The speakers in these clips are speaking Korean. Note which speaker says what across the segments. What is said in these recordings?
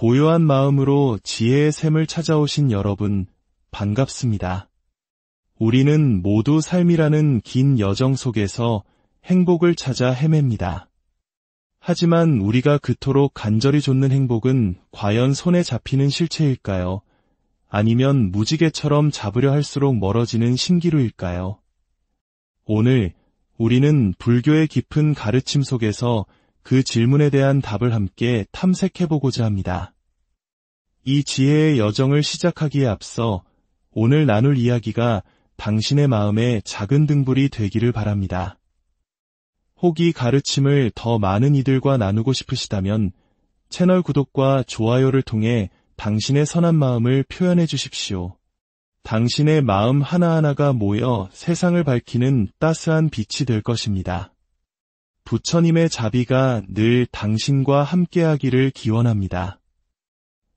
Speaker 1: 고요한 마음으로 지혜의 샘을 찾아오신 여러분, 반갑습니다. 우리는 모두 삶이라는 긴 여정 속에서 행복을 찾아 헤맵니다. 하지만 우리가 그토록 간절히 좇는 행복은 과연 손에 잡히는 실체일까요? 아니면 무지개처럼 잡으려 할수록 멀어지는 신기루일까요? 오늘 우리는 불교의 깊은 가르침 속에서 그 질문에 대한 답을 함께 탐색해보고자 합니다. 이 지혜의 여정을 시작하기에 앞서 오늘 나눌 이야기가 당신의 마음에 작은 등불이 되기를 바랍니다. 혹 이 가르침을 더 많은 이들과 나누고 싶으시다면 채널 구독과 좋아요를 통해 당신의 선한 마음을 표현해 주십시오. 당신의 마음 하나하나가 모여 세상을 밝히는 따스한 빛이 될 것입니다. 부처님의 자비가 늘 당신과 함께하기를 기원합니다.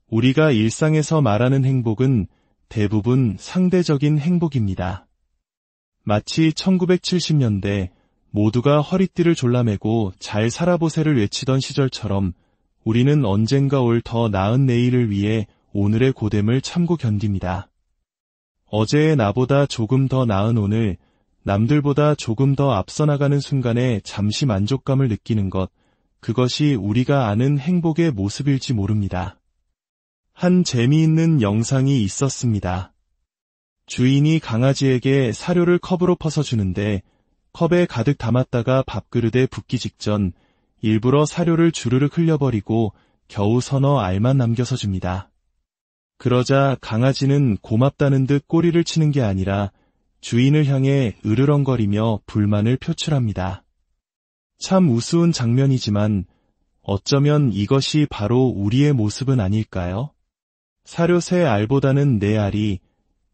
Speaker 1: 우리가 일상에서 말하는 행복은 대부분 상대적인 행복입니다. 마치 1970년대 모두가 허리띠를 졸라매고 잘 살아보세를 외치던 시절처럼 우리는 언젠가 올 더 나은 내일을 위해 오늘의 고됨을 참고 견딥니다. 어제의 나보다 조금 더 나은 오늘, 남들보다 조금 더 앞서 나가는 순간에 잠시 만족감을 느끼는 것, 그것이 우리가 아는 행복의 모습일지 모릅니다. 한 재미있는 영상이 있었습니다. 주인이 강아지에게 사료를 컵으로 퍼서 주는데 컵에 가득 담았다가 밥그릇에 붓기 직전 일부러 사료를 주르륵 흘려버리고 겨우 서너 알만 남겨서 줍니다. 그러자 강아지는 고맙다는 듯 꼬리를 치는 게 아니라 주인을 향해 으르렁거리며 불만을 표출합니다. 참 우스운 장면이지만 어쩌면 이것이 바로 우리의 모습은 아닐까요? 사료 3알보다는 4알이,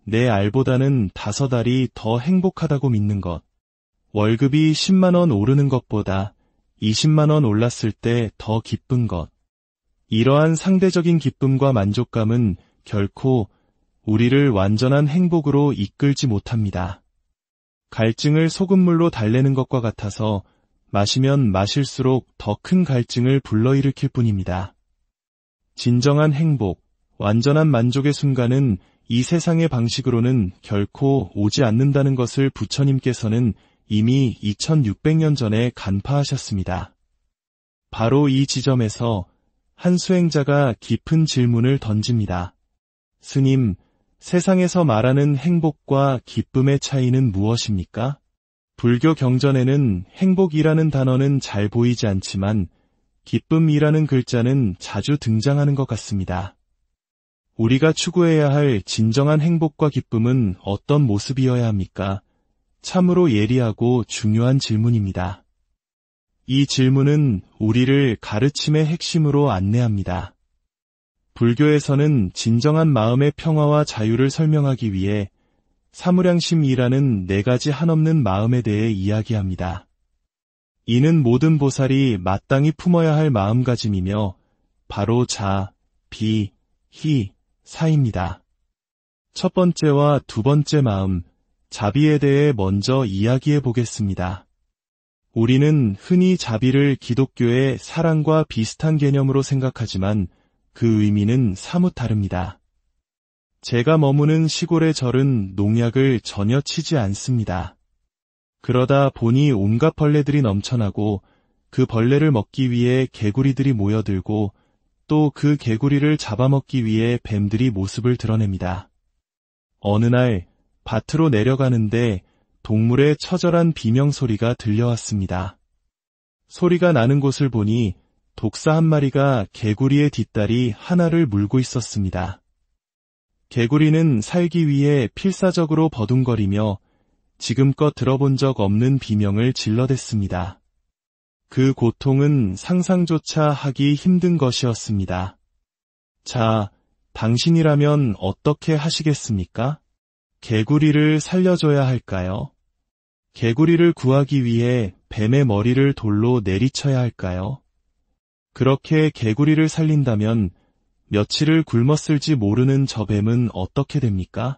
Speaker 1: 4알보다는 5알이 더 행복하다고 믿는 것. 월급이 10만원 오르는 것보다 20만원 올랐을 때 더 기쁜 것. 이러한 상대적인 기쁨과 만족감은 결코 우리를 완전한 행복으로 이끌지 못합니다. 갈증을 소금물로 달래는 것과 같아서 마시면 마실수록 더 큰 갈증을 불러일으킬 뿐입니다. 진정한 행복, 완전한 만족의 순간은 이 세상의 방식으로는 결코 오지 않는다는 것을 부처님께서는 이미 2600년 전에 간파하셨습니다. 바로 이 지점에서 한 수행자가 깊은 질문을 던집니다. 스님, 세상에서 말하는 행복과 기쁨의 차이는 무엇입니까? 불교 경전에는 행복이라는 단어는 잘 보이지 않지만 기쁨이라는 글자는 자주 등장하는 것 같습니다. 우리가 추구해야 할 진정한 행복과 기쁨은 어떤 모습이어야 합니까? 참으로 예리하고 중요한 질문입니다. 이 질문은 우리를 가르침의 핵심으로 안내합니다. 불교에서는 진정한 마음의 평화와 자유를 설명하기 위해 사무량심이라는 4가지 한없는 마음에 대해 이야기합니다. 이는 모든 보살이 마땅히 품어야 할 마음가짐이며 바로 자, 비, 희, 사입니다. 첫 번째와 두 번째 마음, 자비에 대해 먼저 이야기해 보겠습니다. 우리는 흔히 자비를 기독교의 사랑과 비슷한 개념으로 생각하지만 그 의미는 사뭇 다릅니다. 제가 머무는 시골의 절은 농약을 전혀 치지 않습니다. 그러다 보니 온갖 벌레들이 넘쳐나고 그 벌레를 먹기 위해 개구리들이 모여들고 또 그 개구리를 잡아먹기 위해 뱀들이 모습을 드러냅니다. 어느 날 밭으로 내려가는데 동물의 처절한 비명소리가 들려왔습니다. 소리가 나는 곳을 보니 독사 한 마리가 개구리의 뒷다리 하나를 물고 있었습니다. 개구리는 살기 위해 필사적으로 버둥거리며 지금껏 들어본 적 없는 비명을 질러댔습니다. 그 고통은 상상조차 하기 힘든 것이었습니다. 자, 당신이라면 어떻게 하시겠습니까? 개구리를 살려줘야 할까요? 개구리를 구하기 위해 뱀의 머리를 돌로 내리쳐야 할까요? 그렇게 개구리를 살린다면 며칠을 굶었을지 모르는 저 뱀은 어떻게 됩니까?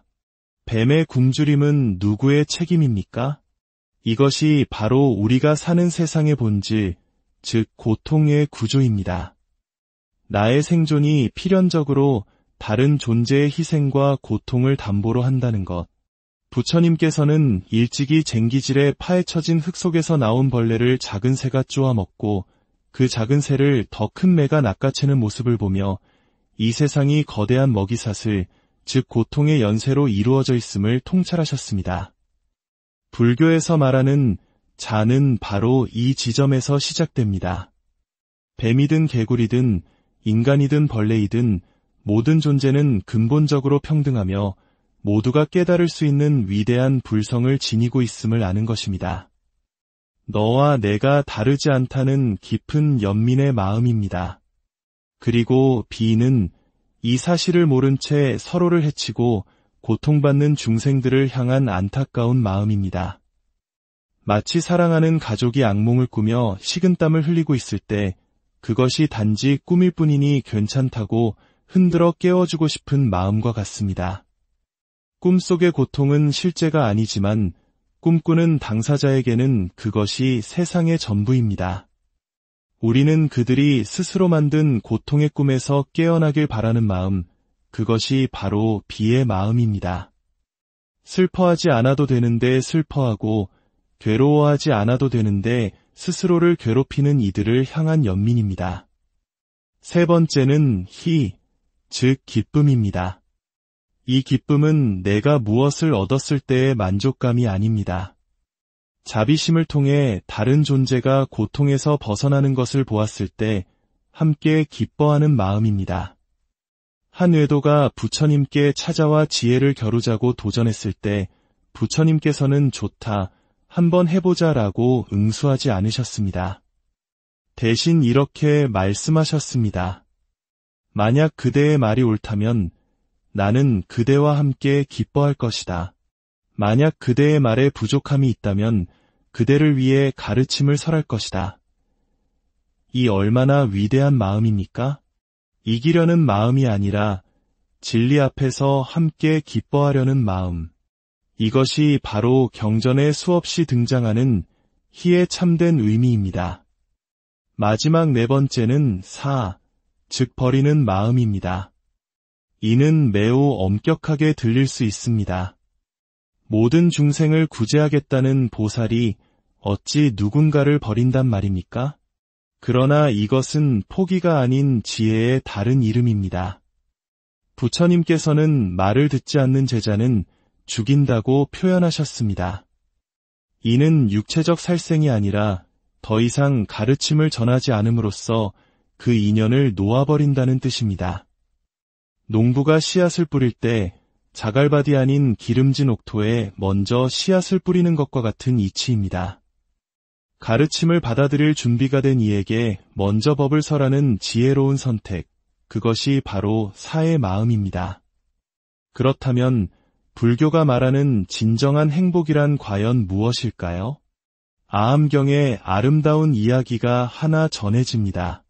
Speaker 1: 뱀의 굶주림은 누구의 책임입니까? 이것이 바로 우리가 사는 세상의 본질, 즉 고통의 구조입니다. 나의 생존이 필연적으로 다른 존재의 희생과 고통을 담보로 한다는 것. 부처님께서는 일찍이 쟁기질에 파헤쳐진 흙 속에서 나온 벌레를 작은 새가 쪼아먹고 그 작은 새를 더 큰 매가 낚아채는 모습을 보며 이 세상이 거대한 먹이사슬, 즉 고통의 연쇄로 이루어져 있음을 통찰하셨습니다. 불교에서 말하는 자는 바로 이 지점에서 시작됩니다. 뱀이든 개구리든 인간이든 벌레이든 모든 존재는 근본적으로 평등하며 모두가 깨달을 수 있는 위대한 불성을 지니고 있음을 아는 것입니다. 너와 내가 다르지 않다는 깊은 연민의 마음입니다. 그리고 비는 이 사실을 모른 채 서로를 해치고 고통받는 중생들을 향한 안타까운 마음입니다. 마치 사랑하는 가족이 악몽을 꾸며 식은땀을 흘리고 있을 때 그것이 단지 꿈일 뿐이니 괜찮다고 흔들어 깨워주고 싶은 마음과 같습니다. 꿈속의 고통은 실제가 아니지만 꿈꾸는 당사자에게는 그것이 세상의 전부입니다. 우리는 그들이 스스로 만든 고통의 꿈에서 깨어나길 바라는 마음, 그것이 바로 비의 마음입니다. 슬퍼하지 않아도 되는데 슬퍼하고 괴로워하지 않아도 되는데 스스로를 괴롭히는 이들을 향한 연민입니다. 세 번째는 즉 기쁨입니다. 이 기쁨은 내가 무엇을 얻었을 때의 만족감이 아닙니다. 자비심을 통해 다른 존재가 고통에서 벗어나는 것을 보았을 때 함께 기뻐하는 마음입니다. 한 외도가 부처님께 찾아와 지혜를 겨루자고 도전했을 때 부처님께서는 좋다, 한번 해보자라고 응수하지 않으셨습니다. 대신 이렇게 말씀하셨습니다. 만약 그대의 말이 옳다면 나는 그대와 함께 기뻐할 것이다. 만약 그대의 말에 부족함이 있다면 그대를 위해 가르침을 설할 것이다. 이 얼마나 위대한 마음입니까? 이기려는 마음이 아니라 진리 앞에서 함께 기뻐하려는 마음. 이것이 바로 경전에 수없이 등장하는 희의 참된 의미입니다. 마지막 네 번째는 즉 버리는 마음입니다. 이는 매우 엄격하게 들릴 수 있습니다. 모든 중생을 구제하겠다는 보살이 어찌 누군가를 버린단 말입니까? 그러나 이것은 포기가 아닌 지혜의 다른 이름입니다. 부처님께서는 말을 듣지 않는 제자는 죽인다고 표현하셨습니다. 이는 육체적 살생이 아니라 더 이상 가르침을 전하지 않음으로써 그 인연을 놓아버린다는 뜻입니다. 농부가 씨앗을 뿌릴 때 자갈밭이 아닌 기름진 옥토에 먼저 씨앗을 뿌리는 것과 같은 이치입니다. 가르침을 받아들일 준비가 된 이에게 먼저 법을 설하는 지혜로운 선택, 그것이 바로 사의 마음입니다. 그렇다면 불교가 말하는 진정한 행복이란 과연 무엇일까요? 아함경의 아름다운 이야기가 하나 전해집니다.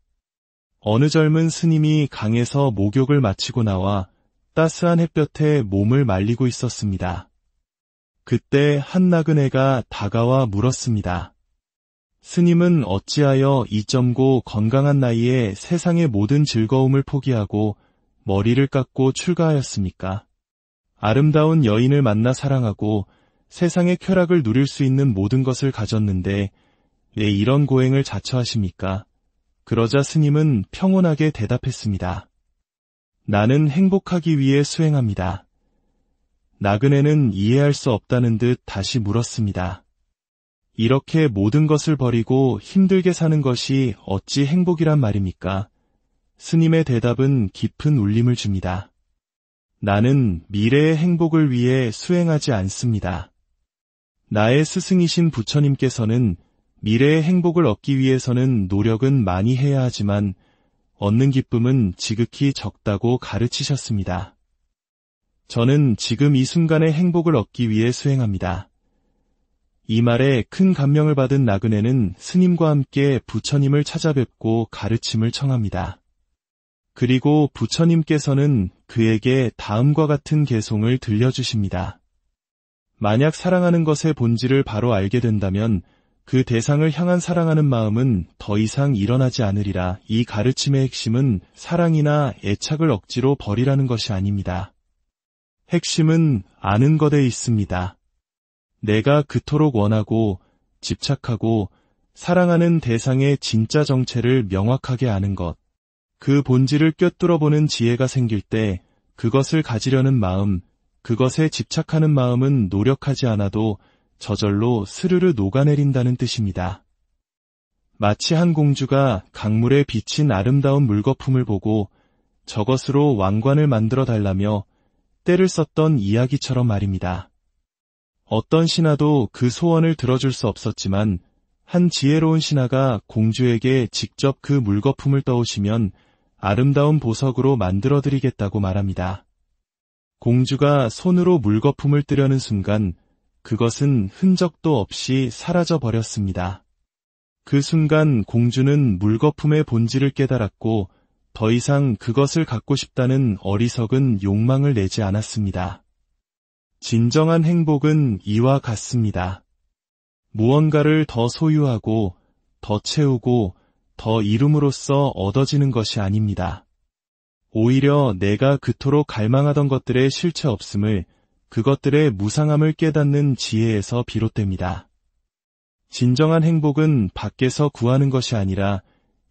Speaker 1: 어느 젊은 스님이 강에서 목욕을 마치고 나와 따스한 햇볕에 몸을 말리고 있었습니다. 그때 한 나그네가 다가와 물었습니다. 스님은 어찌하여 이 젊고 건강한 나이에 세상의 모든 즐거움을 포기하고 머리를 깎고 출가하였습니까? 아름다운 여인을 만나 사랑하고 세상의 쾌락을 누릴 수 있는 모든 것을 가졌는데 왜 이런 고행을 자처하십니까? 그러자 스님은 평온하게 대답했습니다. 나는 행복하기 위해 수행합니다. 나그네는 이해할 수 없다는 듯 다시 물었습니다. 이렇게 모든 것을 버리고 힘들게 사는 것이 어찌 행복이란 말입니까? 스님의 대답은 깊은 울림을 줍니다. 나는 미래의 행복을 위해 수행하지 않습니다. 나의 스승이신 부처님께서는 미래의 행복을 얻기 위해서는 노력은 많이 해야 하지만 얻는 기쁨은 지극히 적다고 가르치셨습니다. 저는 지금 이 순간의 행복을 얻기 위해 수행합니다. 이 말에 큰 감명을 받은 나그네는 스님과 함께 부처님을 찾아뵙고 가르침을 청합니다. 그리고 부처님께서는 그에게 다음과 같은 개송을 들려주십니다. 만약 사랑하는 것의 본질을 바로 알게 된다면 그 대상을 향한 사랑하는 마음은 더 이상 일어나지 않으리라. 이 가르침의 핵심은 사랑이나 애착을 억지로 버리라는 것이 아닙니다. 핵심은 아는 것에 있습니다. 내가 그토록 원하고 집착하고 사랑하는 대상의 진짜 정체를 명확하게 아는 것. 그 본질을 꿰뚫어보는 지혜가 생길 때 그것을 가지려는 마음, 그것에 집착하는 마음은 노력하지 않아도 저절로 스르르 녹아내린다는 뜻입니다. 마치 한 공주가 강물에 비친 아름다운 물거품을 보고 저것으로 왕관을 만들어 달라며 때를 썼던 이야기처럼 말입니다. 어떤 신하도 그 소원을 들어줄 수 없었지만 한 지혜로운 신하가 공주에게 직접 그 물거품을 떠오시면 아름다운 보석으로 만들어드리겠다고 말합니다. 공주가 손으로 물거품을 뜨려는 순간 그것은 흔적도 없이 사라져 버렸습니다. 그 순간 공주는 물거품의 본질을 깨달았고 더 이상 그것을 갖고 싶다는 어리석은 욕망을 내지 않았습니다. 진정한 행복은 이와 같습니다. 무언가를 더 소유하고 더 채우고 더 이룸으로써 얻어지는 것이 아닙니다. 오히려 내가 그토록 갈망하던 것들의 실체 없음을, 그것들의 무상함을 깨닫는 지혜에서 비롯됩니다. 진정한 행복은 밖에서 구하는 것이 아니라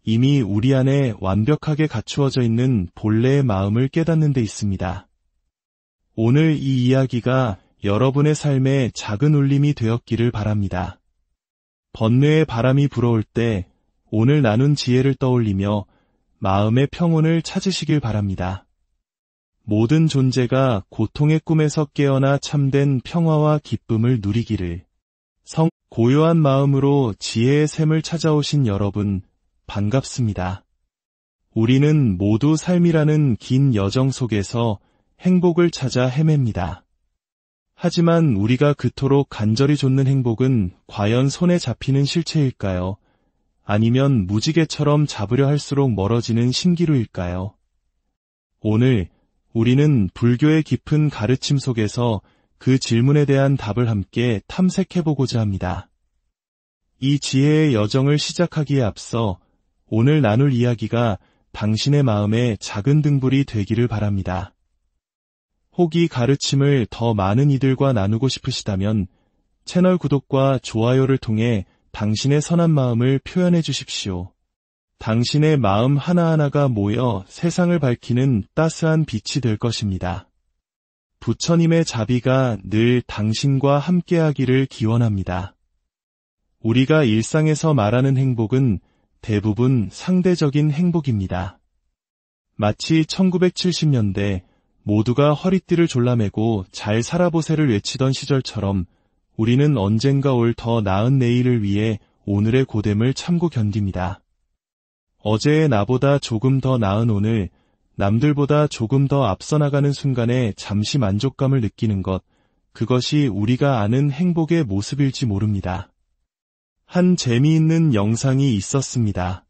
Speaker 1: 이미 우리 안에 완벽하게 갖추어져 있는 본래의 마음을 깨닫는 데 있습니다. 오늘 이 이야기가 여러분의 삶에 작은 울림이 되었기를 바랍니다. 번뇌의 바람이 불어올 때 오늘 나눈 지혜를 떠올리며 마음의 평온을 찾으시길 바랍니다. 모든 존재가 고통의 꿈에서 깨어나 참된 평화와 기쁨을 누리기를. 고요한 마음으로 지혜의 샘을 찾아오신 여러분, 반갑습니다. 우리는 모두 삶이라는 긴 여정 속에서 행복을 찾아 헤맵니다. 하지만 우리가 그토록 간절히 좇는 행복은 과연 손에 잡히는 실체일까요? 아니면 무지개처럼 잡으려 할수록 멀어지는 신기루일까요? 오늘 우리는 불교의 깊은 가르침 속에서 그 질문에 대한 답을 함께 탐색해보고자 합니다. 이 지혜의 여정을 시작하기에 앞서 오늘 나눌 이야기가 당신의 마음에 작은 등불이 되기를 바랍니다. 혹 이 가르침을 더 많은 이들과 나누고 싶으시다면 채널 구독과 좋아요를 통해 당신의 선한 마음을 표현해 주십시오. 당신의 마음 하나하나가 모여 세상을 밝히는 따스한 빛이 될 것입니다. 부처님의 자비가 늘 당신과 함께하기를 기원합니다. 우리가 일상에서 말하는 행복은 대부분 상대적인 행복입니다. 마치 1970년대 모두가 허리띠를 졸라매고 잘 살아보세를 외치던 시절처럼 우리는 언젠가 올 더 나은 내일을 위해 오늘의 고됨을 참고 견딥니다. 어제의 나보다 조금 더 나은 오늘, 남들보다 조금 더 앞서 나가는 순간에 잠시 만족감을 느끼는 것, 그것이 우리가 아는 행복의 모습일지 모릅니다. 한 재미있는 영상이 있었습니다.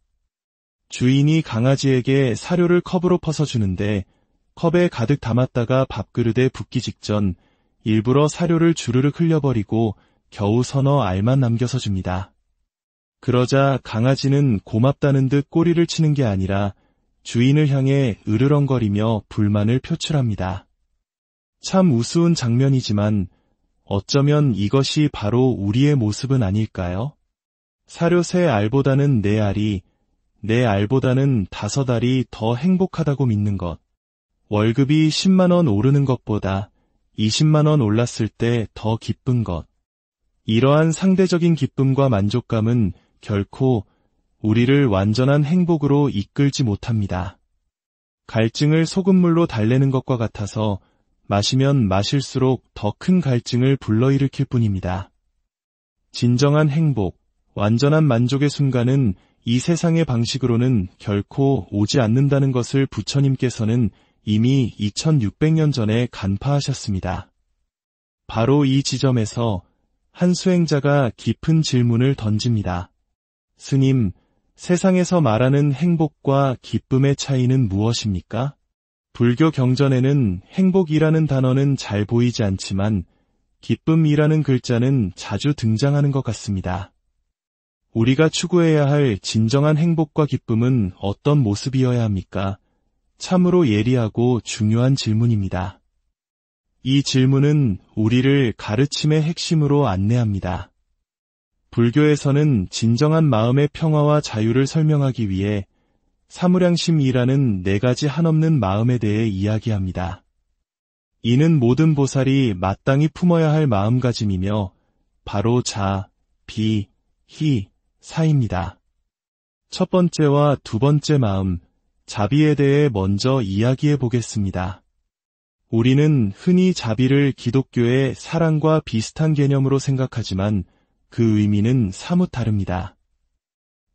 Speaker 1: 주인이 강아지에게 사료를 컵으로 퍼서 주는데 컵에 가득 담았다가 밥그릇에 붓기 직전 일부러 사료를 주르륵 흘려버리고 겨우 서너 알만 남겨서 줍니다. 그러자 강아지는 고맙다는 듯 꼬리를 치는 게 아니라 주인을 향해 으르렁거리며 불만을 표출합니다. 참 우스운 장면이지만 어쩌면 이것이 바로 우리의 모습은 아닐까요? 사료 3알보다는 4알이, 4알보다는 5알이 더 행복하다고 믿는 것. 월급이 10만원 오르는 것보다 20만원 올랐을 때 더 기쁜 것. 이러한 상대적인 기쁨과 만족감은 결코 우리를 완전한 행복으로 이끌지 못합니다. 갈증을 소금물로 달래는 것과 같아서 마시면 마실수록 더 큰 갈증을 불러일으킬 뿐입니다. 진정한 행복, 완전한 만족의 순간은 이 세상의 방식으로는 결코 오지 않는다는 것을 부처님께서는 이미 2600년 전에 간파하셨습니다. 바로 이 지점에서 한 수행자가 깊은 질문을 던집니다. 스님, 세상에서 말하는 행복과 기쁨의 차이는 무엇입니까? 불교 경전에는 행복이라는 단어는 잘 보이지 않지만 기쁨이라는 글자는 자주 등장하는 것 같습니다. 우리가 추구해야 할 진정한 행복과 기쁨은 어떤 모습이어야 합니까? 참으로 예리하고 중요한 질문입니다. 이 질문은 우리를 가르침의 핵심으로 안내합니다. 불교에서는 진정한 마음의 평화와 자유를 설명하기 위해 사무량심이라는 4가지 한없는 마음에 대해 이야기합니다. 이는 모든 보살이 마땅히 품어야 할 마음가짐이며 바로 자, 비, 희, 사입니다. 첫 번째와 두 번째 마음, 자비에 대해 먼저 이야기해 보겠습니다. 우리는 흔히 자비를 기독교의 사랑과 비슷한 개념으로 생각하지만 그 의미는 사뭇 다릅니다.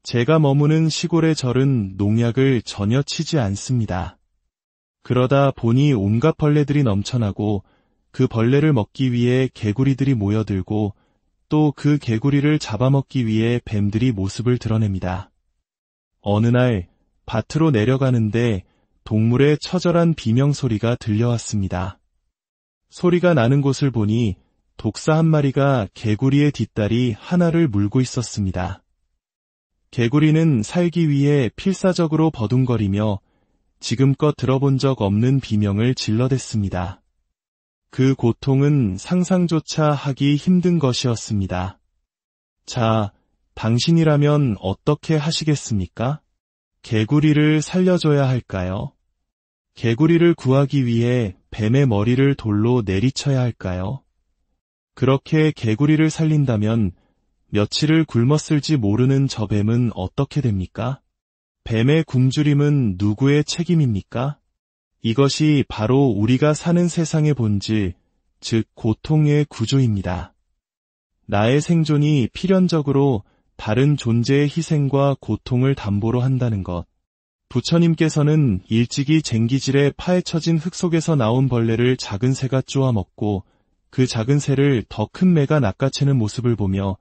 Speaker 1: 제가 머무는 시골의 절은 농약을 전혀 치지 않습니다. 그러다 보니 온갖 벌레들이 넘쳐나고 그 벌레를 먹기 위해 개구리들이 모여들고 또 그 개구리를 잡아먹기 위해 뱀들이 모습을 드러냅니다. 어느 날 밭으로 내려가는데 동물의 처절한 비명소리가 들려왔습니다. 소리가 나는 곳을 보니 독사 한 마리가 개구리의 뒷다리 하나를 물고 있었습니다. 개구리는 살기 위해 필사적으로 버둥거리며 지금껏 들어본 적 없는 비명을 질러댔습니다. 그 고통은 상상조차 하기 힘든 것이었습니다. 자, 당신이라면 어떻게 하시겠습니까? 개구리를 살려줘야 할까요? 개구리를 구하기 위해 뱀의 머리를 돌로 내리쳐야 할까요? 그렇게 개구리를 살린다면 며칠을 굶었을지 모르는 저 뱀은 어떻게 됩니까? 뱀의 굶주림은 누구의 책임입니까? 이것이 바로 우리가 사는 세상의 본질, 즉 고통의 구조입니다. 나의 생존이 필연적으로 다른 존재의 희생과 고통을 담보로 한다는 것. 부처님께서는 일찍이 쟁기질에 파헤쳐진 흙 속에서 나온 벌레를 작은 새가 쪼아 먹고 그 작은 새를 더 큰 매가 낚아채는 모습을 보며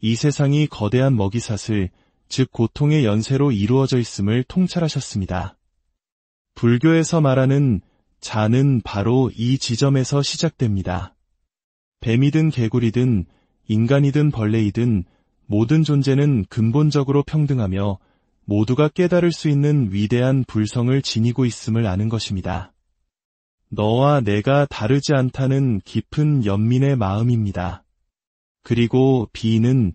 Speaker 1: 이 세상이 거대한 먹이사슬, 즉 고통의 연쇄로 이루어져 있음을 통찰하셨습니다. 불교에서 말하는 자는 바로 이 지점에서 시작됩니다. 뱀이든 개구리든 인간이든 벌레이든 모든 존재는 근본적으로 평등하며 모두가 깨달을 수 있는 위대한 불성을 지니고 있음을 아는 것입니다. 너와 내가 다르지 않다는 깊은 연민의 마음입니다. 그리고 비는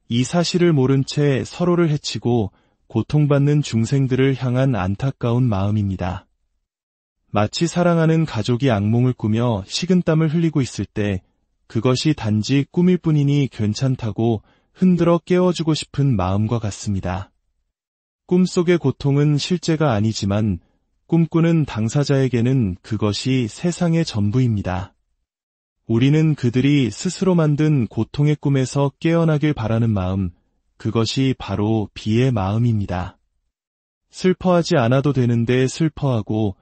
Speaker 1: 이 사실을 모른 채 서로를 해치고 고통받는 중생들을 향한 안타까운 마음입니다. 마치 사랑하는 가족이 악몽을 꾸며 식은땀을 흘리고 있을 때 그것이 단지 꿈일 뿐이니 괜찮다고 흔들어 깨워주고 싶은 마음과 같습니다. 꿈속의 고통은 실제가 아니지만 꿈꾸는 당사자에게는 그것이 세상의 전부입니다. 우리는 그들이 스스로 만든 고통의 꿈에서 깨어나길 바라는 마음, 그것이 바로 비의 마음입니다. 슬퍼하지 않아도 되는데 슬퍼하고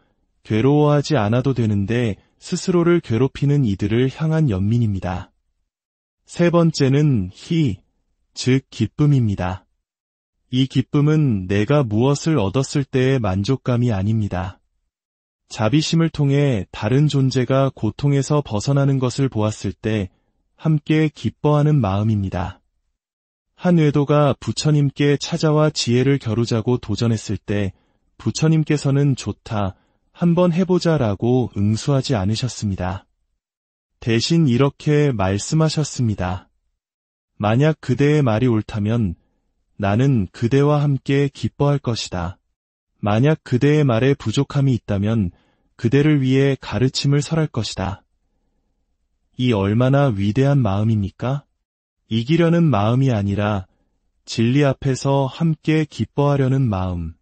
Speaker 1: 괴로워하지 않아도 되는데 스스로를 괴롭히는 이들을 향한 연민입니다. 세 번째는 희, 즉 기쁨입니다. 이 기쁨은 내가 무엇을 얻었을 때의 만족감이 아닙니다. 자비심을 통해 다른 존재가 고통에서 벗어나는 것을 보았을 때 함께 기뻐하는 마음입니다. 한 외도가 부처님께 찾아와 지혜를 겨루자고 도전했을 때 부처님께서는 좋다, 한번 해보자라고 응수하지 않으셨습니다. 대신 이렇게 말씀하셨습니다. 만약 그대의 말이 옳다면 나는 그대와 함께 기뻐할 것이다. 만약 그대의 말에 부족함이 있다면 그대를 위해 가르침을 설할 것이다. 이 얼마나 위대한 마음입니까? 이기려는 마음이 아니라 진리 앞에서 함께 기뻐하려는 마음.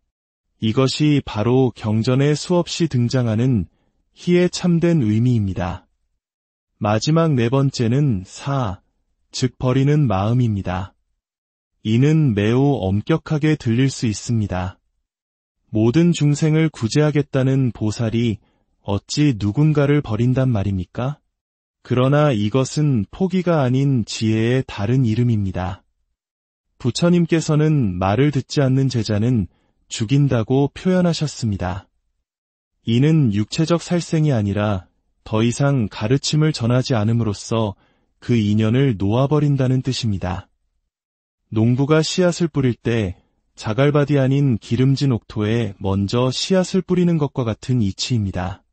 Speaker 1: 이것이 바로 경전에 수없이 등장하는 희의 참된 의미입니다. 마지막 네 번째는 사, 즉 버리는 마음입니다. 이는 매우 엄격하게 들릴 수 있습니다. 모든 중생을 구제하겠다는 보살이 어찌 누군가를 버린단 말입니까? 그러나 이것은 포기가 아닌 지혜의 다른 이름입니다. 부처님께서는 말을 듣지 않는 제자는 죽인다고 표현하셨습니다. 이는 육체적 살생이 아니라 더 이상 가르침을 전하지 않음으로써 그 인연을 놓아버린다는 뜻입니다. 농부가 씨앗을 뿌릴 때 자갈밭이 아닌 기름진 옥토에 먼저 씨앗을 뿌리는 것과 같은 이치입니다.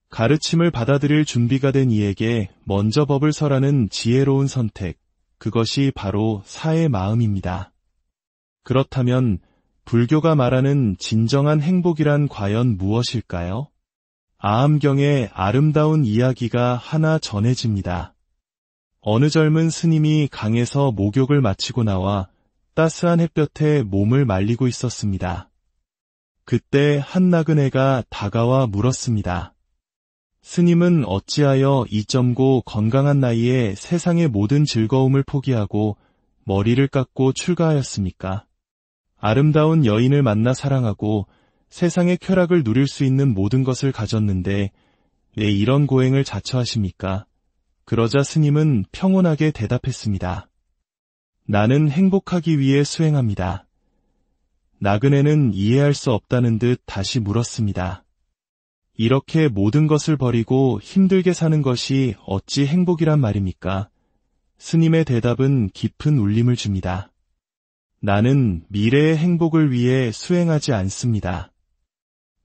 Speaker 1: 가르침을 받아들일 준비가 된 이에게 먼저 법을 설하는 지혜로운 선택, 그것이 바로 사의 마음입니다. 그렇다면 불교가 말하는 진정한 행복이란 과연 무엇일까요? 아함경의 아름다운 이야기가 하나 전해집니다. 어느 젊은 스님이 강에서 목욕을 마치고 나와 따스한 햇볕에 몸을 말리고 있었습니다. 그때 한 나그네가 다가와 물었습니다. 스님은 어찌하여 이 젊고 건강한 나이에 세상의 모든 즐거움을 포기하고 머리를 깎고 출가하였습니까? 아름다운 여인을 만나 사랑하고 세상의 쾌락을 누릴 수 있는 모든 것을 가졌는데 왜 이런 고행을 자처하십니까? 그러자 스님은 평온하게 대답했습니다. 나는 행복하기 위해 수행합니다. 나그네는 이해할 수 없다는 듯 다시 물었습니다. 이렇게 모든 것을 버리고 힘들게 사는 것이 어찌 행복이란 말입니까? 스님의 대답은 깊은 울림을 줍니다. 나는 미래의 행복을 위해 수행하지 않습니다.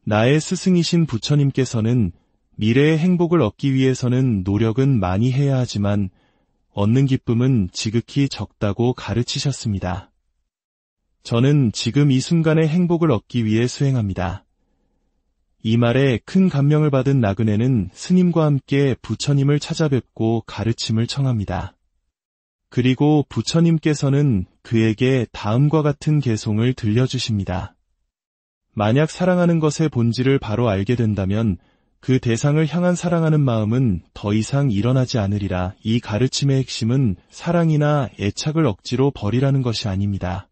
Speaker 1: 나의 스승이신 부처님께서는 미래의 행복을 얻기 위해서는 노력은 많이 해야 하지만 얻는 기쁨은 지극히 적다고 가르치셨습니다. 저는 지금 이 순간의 행복을 얻기 위해 수행합니다. 이 말에 큰 감명을 받은 나그네는 스님과 함께 부처님을 찾아뵙고 가르침을 청합니다. 그리고 부처님께서는 그에게 다음과 같은 개송을 들려주십니다. 만약 사랑하는 것의 본질을 바로 알게 된다면 그 대상을 향한 사랑하는 마음은 더 이상 일어나지 않으리라. 이 가르침의 핵심은 사랑이나 애착을 억지로 버리라는 것이 아닙니다.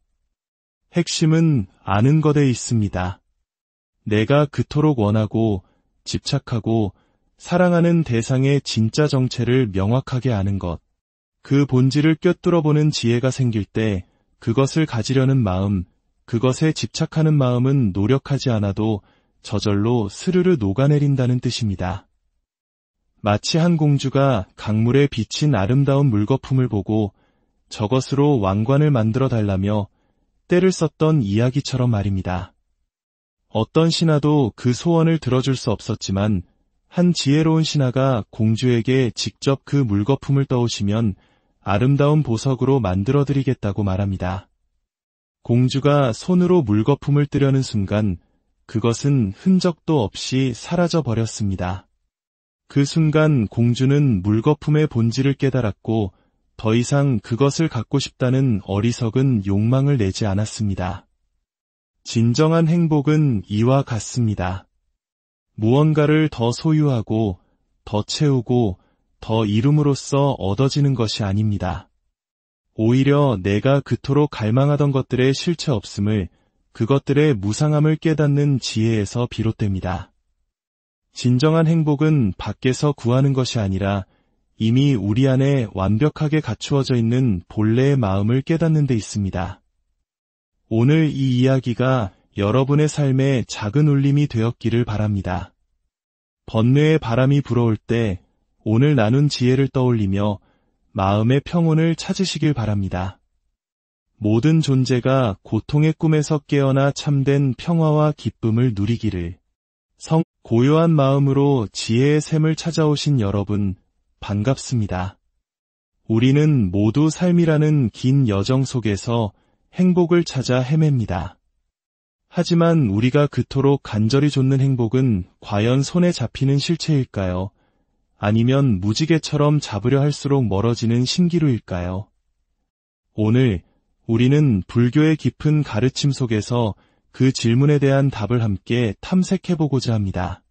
Speaker 1: 핵심은 아는 것에 있습니다. 내가 그토록 원하고 집착하고 사랑하는 대상의 진짜 정체를 명확하게 아는 것. 그 본질을 꿰뚫어보는 지혜가 생길 때 그것을 가지려는 마음, 그것에 집착하는 마음은 노력하지 않아도 저절로 스르르 녹아내린다는 뜻입니다. 마치 한 공주가 강물에 비친 아름다운 물거품을 보고 저것으로 왕관을 만들어 달라며 때를 썼던 이야기처럼 말입니다. 어떤 신하도 그 소원을 들어줄 수 없었지만 한 지혜로운 신하가 공주에게 직접 그 물거품을 떠오시면 아름다운 보석으로 만들어드리겠다고 말합니다. 공주가 손으로 물거품을 뜨려는 순간 그것은 흔적도 없이 사라져 버렸습니다. 그 순간 공주는 물거품의 본질을 깨달았고 더 이상 그것을 갖고 싶다는 어리석은 욕망을 내지 않았습니다. 진정한 행복은 이와 같습니다. 무언가를 더 소유하고 더 채우고 더 이룸으로써 얻어지는 것이 아닙니다. 오히려 내가 그토록 갈망하던 것들의 실체 없음을, 그것들의 무상함을 깨닫는 지혜에서 비롯됩니다. 진정한 행복은 밖에서 구하는 것이 아니라 이미 우리 안에 완벽하게 갖추어져 있는 본래의 마음을 깨닫는 데 있습니다. 오늘 이 이야기가 여러분의 삶에 작은 울림이 되었기를 바랍니다. 번뇌의 바람이 불어올 때 오늘 나눈 지혜를 떠올리며 마음의 평온을 찾으시길 바랍니다. 모든 존재가 고통의 꿈에서 깨어나 참된 평화와 기쁨을 누리기를. 고요한 마음으로 지혜의 샘을 찾아오신 여러분, 반갑습니다. 우리는 모두 삶이라는 긴 여정 속에서 행복을 찾아 헤맵니다. 하지만 우리가 그토록 간절히 좇는 행복은 과연 손에 잡히는 실체일까요? 아니면 무지개처럼 잡으려 할수록 멀어지는 신기루일까요? 오늘 우리는 불교의 깊은 가르침 속에서 그 질문에 대한 답을 함께 탐색해보고자 합니다.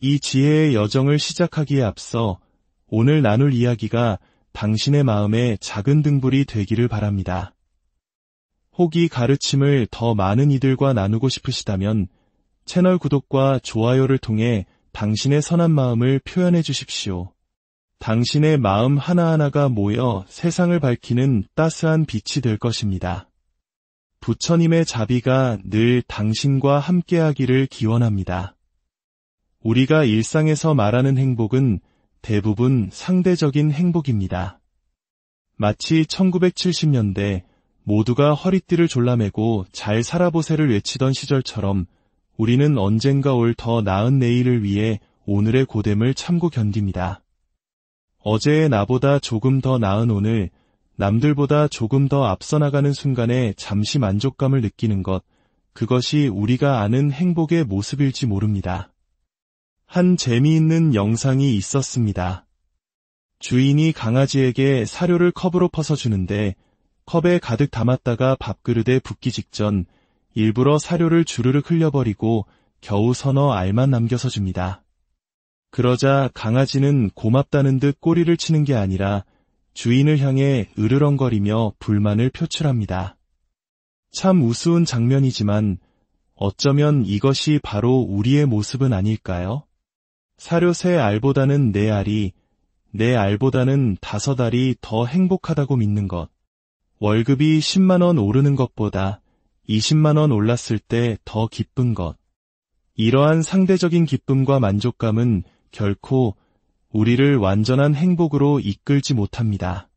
Speaker 1: 이 지혜의 여정을 시작하기에 앞서 오늘 나눌 이야기가 당신의 마음에 작은 등불이 되기를 바랍니다. 혹 이 가르침을 더 많은 이들과 나누고 싶으시다면 채널 구독과 좋아요를 통해 당신의 선한 마음을 표현해 주십시오. 당신의 마음 하나하나가 모여 세상을 밝히는 따스한 빛이 될 것입니다. 부처님의 자비가 늘 당신과 함께하기를 기원합니다. 우리가 일상에서 말하는 행복은 대부분 상대적인 행복입니다. 마치 1970년대 모두가 허리띠를 졸라매고 잘 살아보세를 외치던 시절처럼 우리는 언젠가 올 더 나은 내일을 위해 오늘의 고됨을 참고 견딥니다. 어제의 나보다 조금 더 나은 오늘, 남들보다 조금 더 앞서 나가는 순간에 잠시 만족감을 느끼는 것, 그것이 우리가 아는 행복의 모습일지 모릅니다. 한 재미있는 영상이 있었습니다. 주인이 강아지에게 사료를 컵으로 퍼서 주는데 컵에 가득 담았다가 밥그릇에 붓기 직전 일부러 사료를 주르륵 흘려버리고 겨우 서너 알만 남겨서 줍니다. 그러자 강아지는 고맙다는 듯 꼬리를 치는 게 아니라 주인을 향해 으르렁거리며 불만을 표출합니다. 참 우스운 장면이지만 어쩌면 이것이 바로 우리의 모습은 아닐까요? 사료 3알보다는 4알이, 4알보다는 5알이 더 행복하다고 믿는 것. 월급이 10만 원 오르는 것보다 20만 원 올랐을 때 더 기쁜 것. 이러한 상대적인 기쁨과 만족감은 결코 우리를 완전한 행복으로 이끌지 못합니다.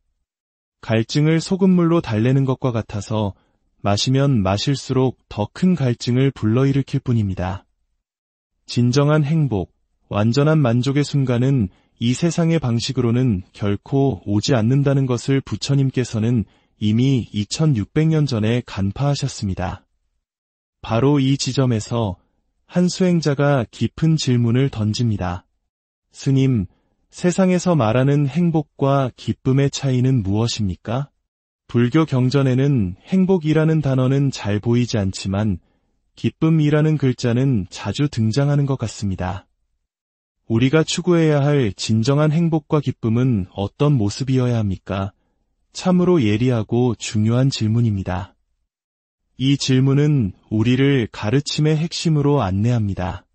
Speaker 1: 갈증을 소금물로 달래는 것과 같아서 마시면 마실수록 더 큰 갈증을 불러일으킬 뿐입니다. 진정한 행복, 완전한 만족의 순간은 이 세상의 방식으로는 결코 오지 않는다는 것을 부처님께서는 이미 2600년 전에 간파하셨습니다. 바로 이 지점에서 한 수행자가 깊은 질문을 던집니다. 스님, 세상에서 말하는 행복과 기쁨의 차이는 무엇입니까? 불교 경전에는 행복이라는 단어는 잘 보이지 않지만 기쁨이라는 글자는 자주 등장하는 것 같습니다. 우리가 추구해야 할 진정한 행복과 기쁨은 어떤 모습이어야 합니까? 참으로 예리하고 중요한 질문입니다. 이 질문은 우리를 가르침의 핵심으로 안내합니다.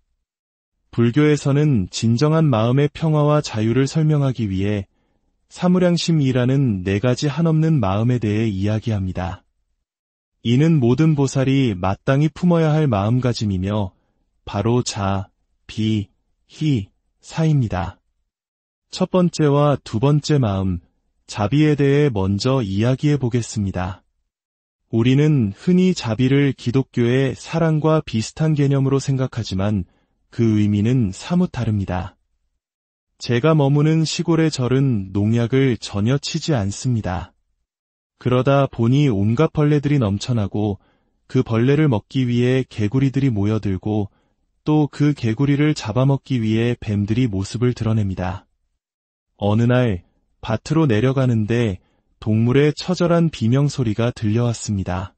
Speaker 1: 불교에서는 진정한 마음의 평화와 자유를 설명하기 위해 사무량심이라는 4가지 한없는 마음에 대해 이야기합니다. 이는 모든 보살이 마땅히 품어야 할 마음가짐이며 바로 자, 비, 희, 사입니다. 첫 번째와 두 번째 마음, 자비에 대해 먼저 이야기해 보겠습니다. 우리는 흔히 자비를 기독교의 사랑과 비슷한 개념으로 생각하지만 그 의미는 사뭇 다릅니다. 제가 머무는 시골의 절은 농약을 전혀 치지 않습니다. 그러다 보니 온갖 벌레들이 넘쳐나고 그 벌레를 먹기 위해 개구리들이 모여들고 또 그 개구리를 잡아먹기 위해 뱀들이 모습을 드러냅니다. 어느 날 밭으로 내려가는데 동물의 처절한 비명소리가 들려왔습니다.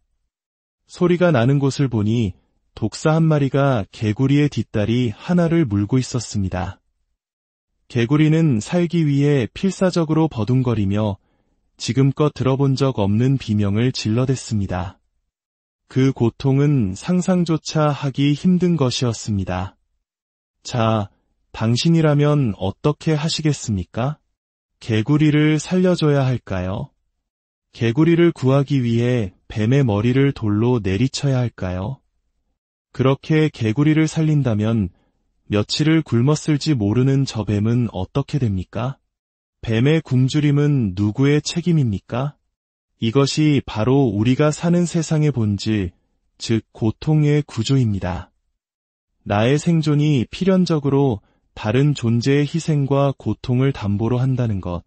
Speaker 1: 소리가 나는 곳을 보니 독사 한 마리가 개구리의 뒷다리 하나를 물고 있었습니다. 개구리는 살기 위해 필사적으로 버둥거리며 지금껏 들어본 적 없는 비명을 질러댔습니다. 그 고통은 상상조차 하기 힘든 것이었습니다. 자, 당신이라면 어떻게 하시겠습니까? 개구리를 살려줘야 할까요? 개구리를 구하기 위해 뱀의 머리를 돌로 내리쳐야 할까요? 그렇게 개구리를 살린다면 며칠을 굶었을지 모르는 저 뱀은 어떻게 됩니까? 뱀의 굶주림은 누구의 책임입니까? 이것이 바로 우리가 사는 세상의 본질, 즉 고통의 구조입니다. 나의 생존이 필연적으로 다른 존재의 희생과 고통을 담보로 한다는 것.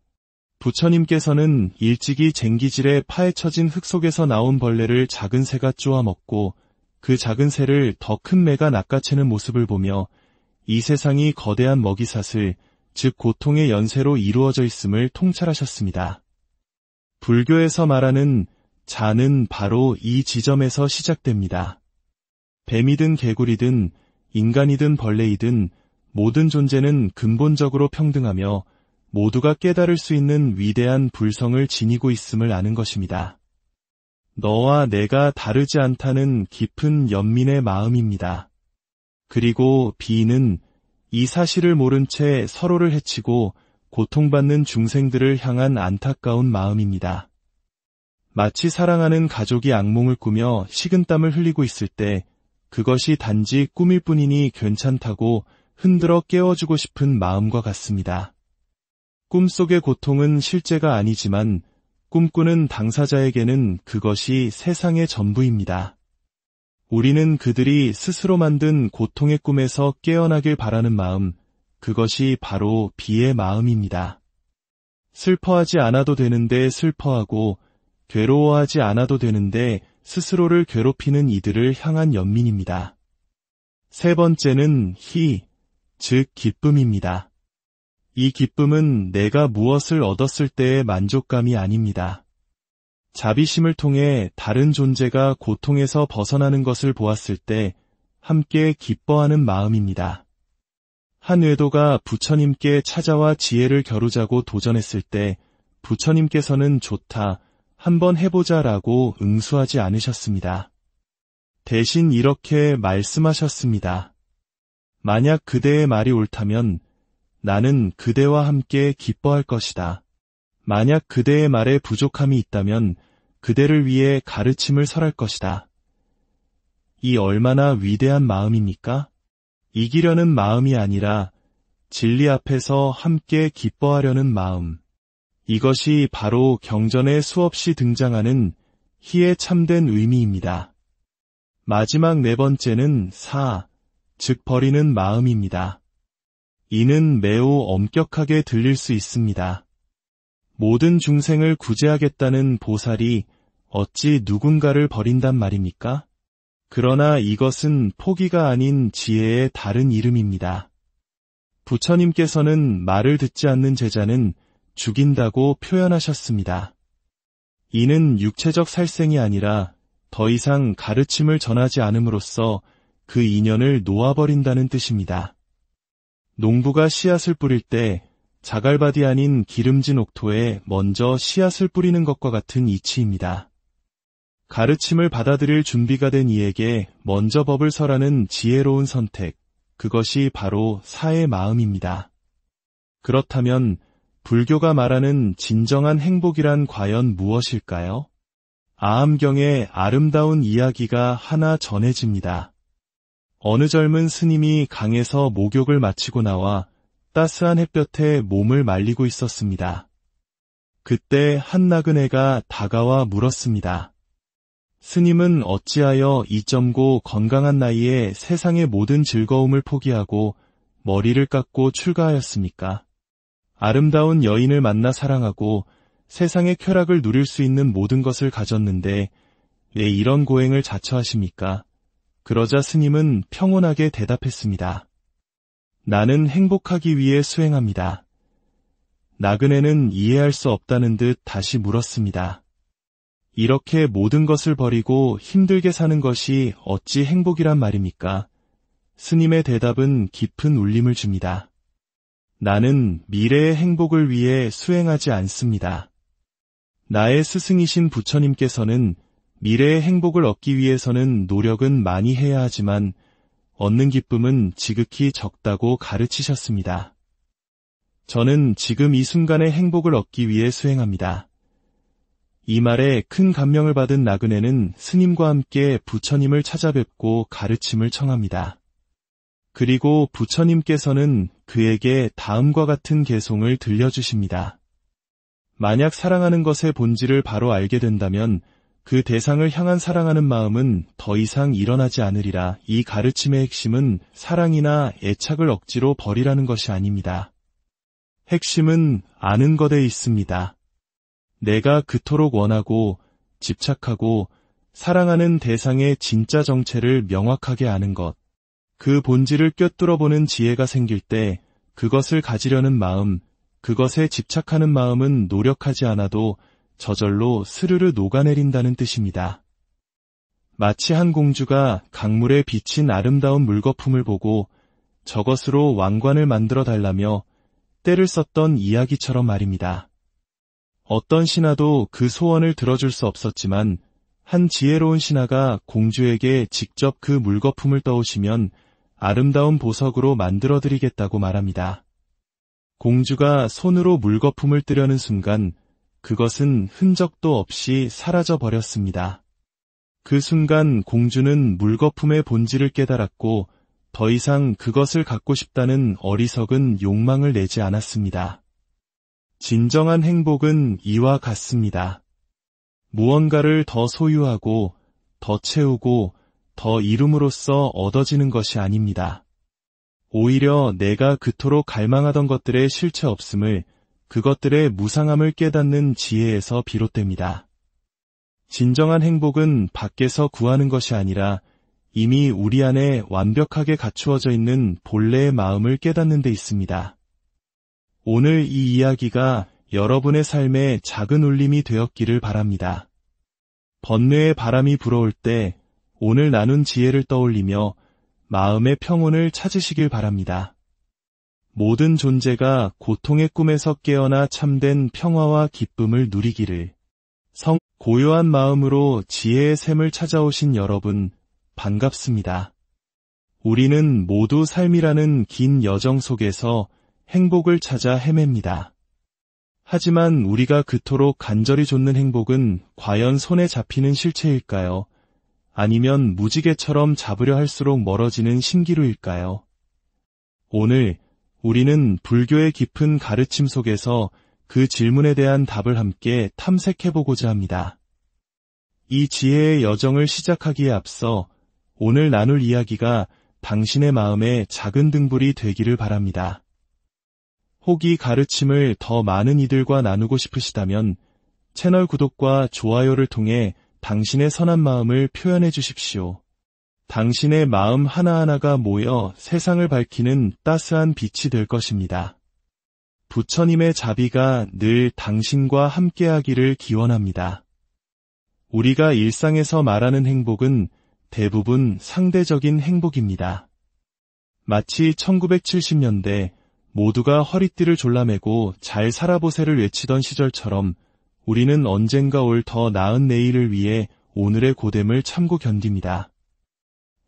Speaker 1: 부처님께서는 일찍이 쟁기질에 파헤쳐진 흙 속에서 나온 벌레를 작은 새가 쪼아먹고 그 작은 새를 더 큰 매가 낚아채는 모습을 보며 이 세상이 거대한 먹이사슬, 즉 고통의 연쇄로 이루어져 있음을 통찰하셨습니다. 불교에서 말하는 자는 바로 이 지점에서 시작됩니다. 뱀이든 개구리든 인간이든 벌레이든 모든 존재는 근본적으로 평등하며 모두가 깨달을 수 있는 위대한 불성을 지니고 있음을 아는 것입니다. 너와 내가 다르지 않다는 깊은 연민의 마음입니다. 그리고 비는 이 사실을 모른 채 서로를 해치고 고통받는 중생들을 향한 안타까운 마음입니다. 마치 사랑하는 가족이 악몽을 꾸며 식은땀을 흘리고 있을 때 그것이 단지 꿈일 뿐이니 괜찮다고 흔들어 깨워주고 싶은 마음과 같습니다. 꿈속의 고통은 실제가 아니지만 꿈꾸는 당사자에게는 그것이 세상의 전부입니다. 우리는 그들이 스스로 만든 고통의 꿈에서 깨어나길 바라는 마음, 그것이 바로 비의 마음입니다. 슬퍼하지 않아도 되는데 슬퍼하고 괴로워하지 않아도 되는데 스스로를 괴롭히는 이들을 향한 연민입니다. 세 번째는 즉 기쁨입니다. 이 기쁨은 내가 무엇을 얻었을 때의 만족감이 아닙니다. 자비심을 통해 다른 존재가 고통에서 벗어나는 것을 보았을 때 함께 기뻐하는 마음입니다. 한 외도가 부처님께 찾아와 지혜를 겨루자고 도전했을 때 부처님께서는 좋다, 한번 해보자 라고 응수하지 않으셨습니다. 대신 이렇게 말씀하셨습니다. 만약 그대의 말이 옳다면 나는 그대와 함께 기뻐할 것이다. 만약 그대의 말에 부족함이 있다면 그대를 위해 가르침을 설할 것이다. 이 얼마나 위대한 마음입니까? 이기려는 마음이 아니라 진리 앞에서 함께 기뻐하려는 마음. 이것이 바로 경전에 수없이 등장하는 희의 참된 의미입니다. 마지막 네 번째는 즉 버리는 마음입니다. 이는 매우 엄격하게 들릴 수 있습니다. 모든 중생을 구제하겠다는 보살이 어찌 누군가를 버린단 말입니까? 그러나 이것은 포기가 아닌 지혜의 다른 이름입니다. 부처님께서는 말을 듣지 않는 제자는 죽인다고 표현하셨습니다. 이는 육체적 살생이 아니라 더 이상 가르침을 전하지 않음으로써 그 인연을 놓아버린다는 뜻입니다. 농부가 씨앗을 뿌릴 때 자갈밭이 아닌 기름진 옥토에 먼저 씨앗을 뿌리는 것과 같은 이치입니다. 가르침을 받아들일 준비가 된 이에게 먼저 법을 설하는 지혜로운 선택, 그것이 바로 사의 마음입니다. 그렇다면 불교가 말하는 진정한 행복이란 과연 무엇일까요? 아함경의 아름다운 이야기가 하나 전해집니다. 어느 젊은 스님이 강에서 목욕을 마치고 나와 따스한 햇볕에 몸을 말리고 있었습니다. 그때 한 나그네가 다가와 물었습니다. 스님은 어찌하여 이 젊고 건강한 나이에 세상의 모든 즐거움을 포기하고 머리를 깎고 출가하였습니까? 아름다운 여인을 만나 사랑하고 세상의 쾌락을 누릴 수 있는 모든 것을 가졌는데 왜 이런 고행을 자처하십니까? 그러자 스님은 평온하게 대답했습니다. 나는 행복하기 위해 수행합니다. 나그네는 이해할 수 없다는 듯 다시 물었습니다. 이렇게 모든 것을 버리고 힘들게 사는 것이 어찌 행복이란 말입니까? 스님의 대답은 깊은 울림을 줍니다. 나는 미래의 행복을 위해 수행하지 않습니다. 나의 스승이신 부처님께서는 미래의 행복을 얻기 위해서는 노력은 많이 해야 하지만 얻는 기쁨은 지극히 적다고 가르치셨습니다. 저는 지금 이 순간의 행복을 얻기 위해 수행합니다. 이 말에 큰 감명을 받은 나그네는 스님과 함께 부처님을 찾아뵙고 가르침을 청합니다. 그리고 부처님께서는 그에게 다음과 같은 개송을 들려주십니다. 만약 사랑하는 것의 본질을 바로 알게 된다면 그 대상을 향한 사랑하는 마음은 더 이상 일어나지 않으리라. 이 가르침의 핵심은 사랑이나 애착을 억지로 버리라는 것이 아닙니다. 핵심은 아는 것에 있습니다. 내가 그토록 원하고 집착하고 사랑하는 대상의 진짜 정체를 명확하게 아는 것. 그 본질을 꿰뚫어보는 지혜가 생길 때 그것을 가지려는 마음, 그것에 집착하는 마음은 노력하지 않아도 저절로 스르르 녹아내린다는 뜻입니다. 마치 한 공주가 강물에 비친 아름다운 물거품을 보고 저것으로 왕관을 만들어 달라며 때를 썼던 이야기처럼 말입니다. 어떤 신하도 그 소원을 들어줄 수 없었지만 한 지혜로운 신하가 공주에게 직접 그 물거품을 떠오시면 아름다운 보석으로 만들어드리겠다고 말합니다. 공주가 손으로 물거품을 뜨려는 순간 그것은 흔적도 없이 사라져 버렸습니다. 그 순간 공주는 물거품의 본질을 깨달았고 더 이상 그것을 갖고 싶다는 어리석은 욕망을 내지 않았습니다. 진정한 행복은 이와 같습니다. 무언가를 더 소유하고, 더 채우고, 더 이룸으로써 얻어지는 것이 아닙니다. 오히려 내가 그토록 갈망하던 것들의 실체 없음을, 그것들의 무상함을 깨닫는 지혜에서 비롯됩니다. 진정한 행복은 밖에서 구하는 것이 아니라 이미 우리 안에 완벽하게 갖추어져 있는 본래의 마음을 깨닫는 데 있습니다. 오늘 이 이야기가 여러분의 삶에 작은 울림이 되었기를 바랍니다. 번뇌의 바람이 불어올 때 오늘 나눈 지혜를 떠올리며 마음의 평온을 찾으시길 바랍니다. 모든 존재가 고통의 꿈에서 깨어나 참된 평화와 기쁨을 누리기를. 고요한 마음으로 지혜의 샘을 찾아오신 여러분, 반갑습니다. 우리는 모두 삶이라는 긴 여정 속에서 행복을 찾아 헤맵니다. 하지만 우리가 그토록 간절히 좇는 행복은 과연 손에 잡히는 실체일까요? 아니면 무지개처럼 잡으려 할수록 멀어지는 신기루일까요? 오늘 우리는 불교의 깊은 가르침 속에서 그 질문에 대한 답을 함께 탐색해보고자 합니다. 이 지혜의 여정을 시작하기에 앞서 오늘 나눌 이야기가 당신의 마음에 작은 등불이 되기를 바랍니다. 혹 이 가르침을 더 많은 이들과 나누고 싶으시다면 채널 구독과 좋아요를 통해 당신의 선한 마음을 표현해 주십시오. 당신의 마음 하나하나가 모여 세상을 밝히는 따스한 빛이 될 것입니다. 부처님의 자비가 늘 당신과 함께하기를 기원합니다. 우리가 일상에서 말하는 행복은 대부분 상대적인 행복입니다. 마치 1970년대 모두가 허리띠를 졸라매고 잘 살아보세를 외치던 시절처럼 우리는 언젠가 올 더 나은 내일을 위해 오늘의 고됨을 참고 견딥니다.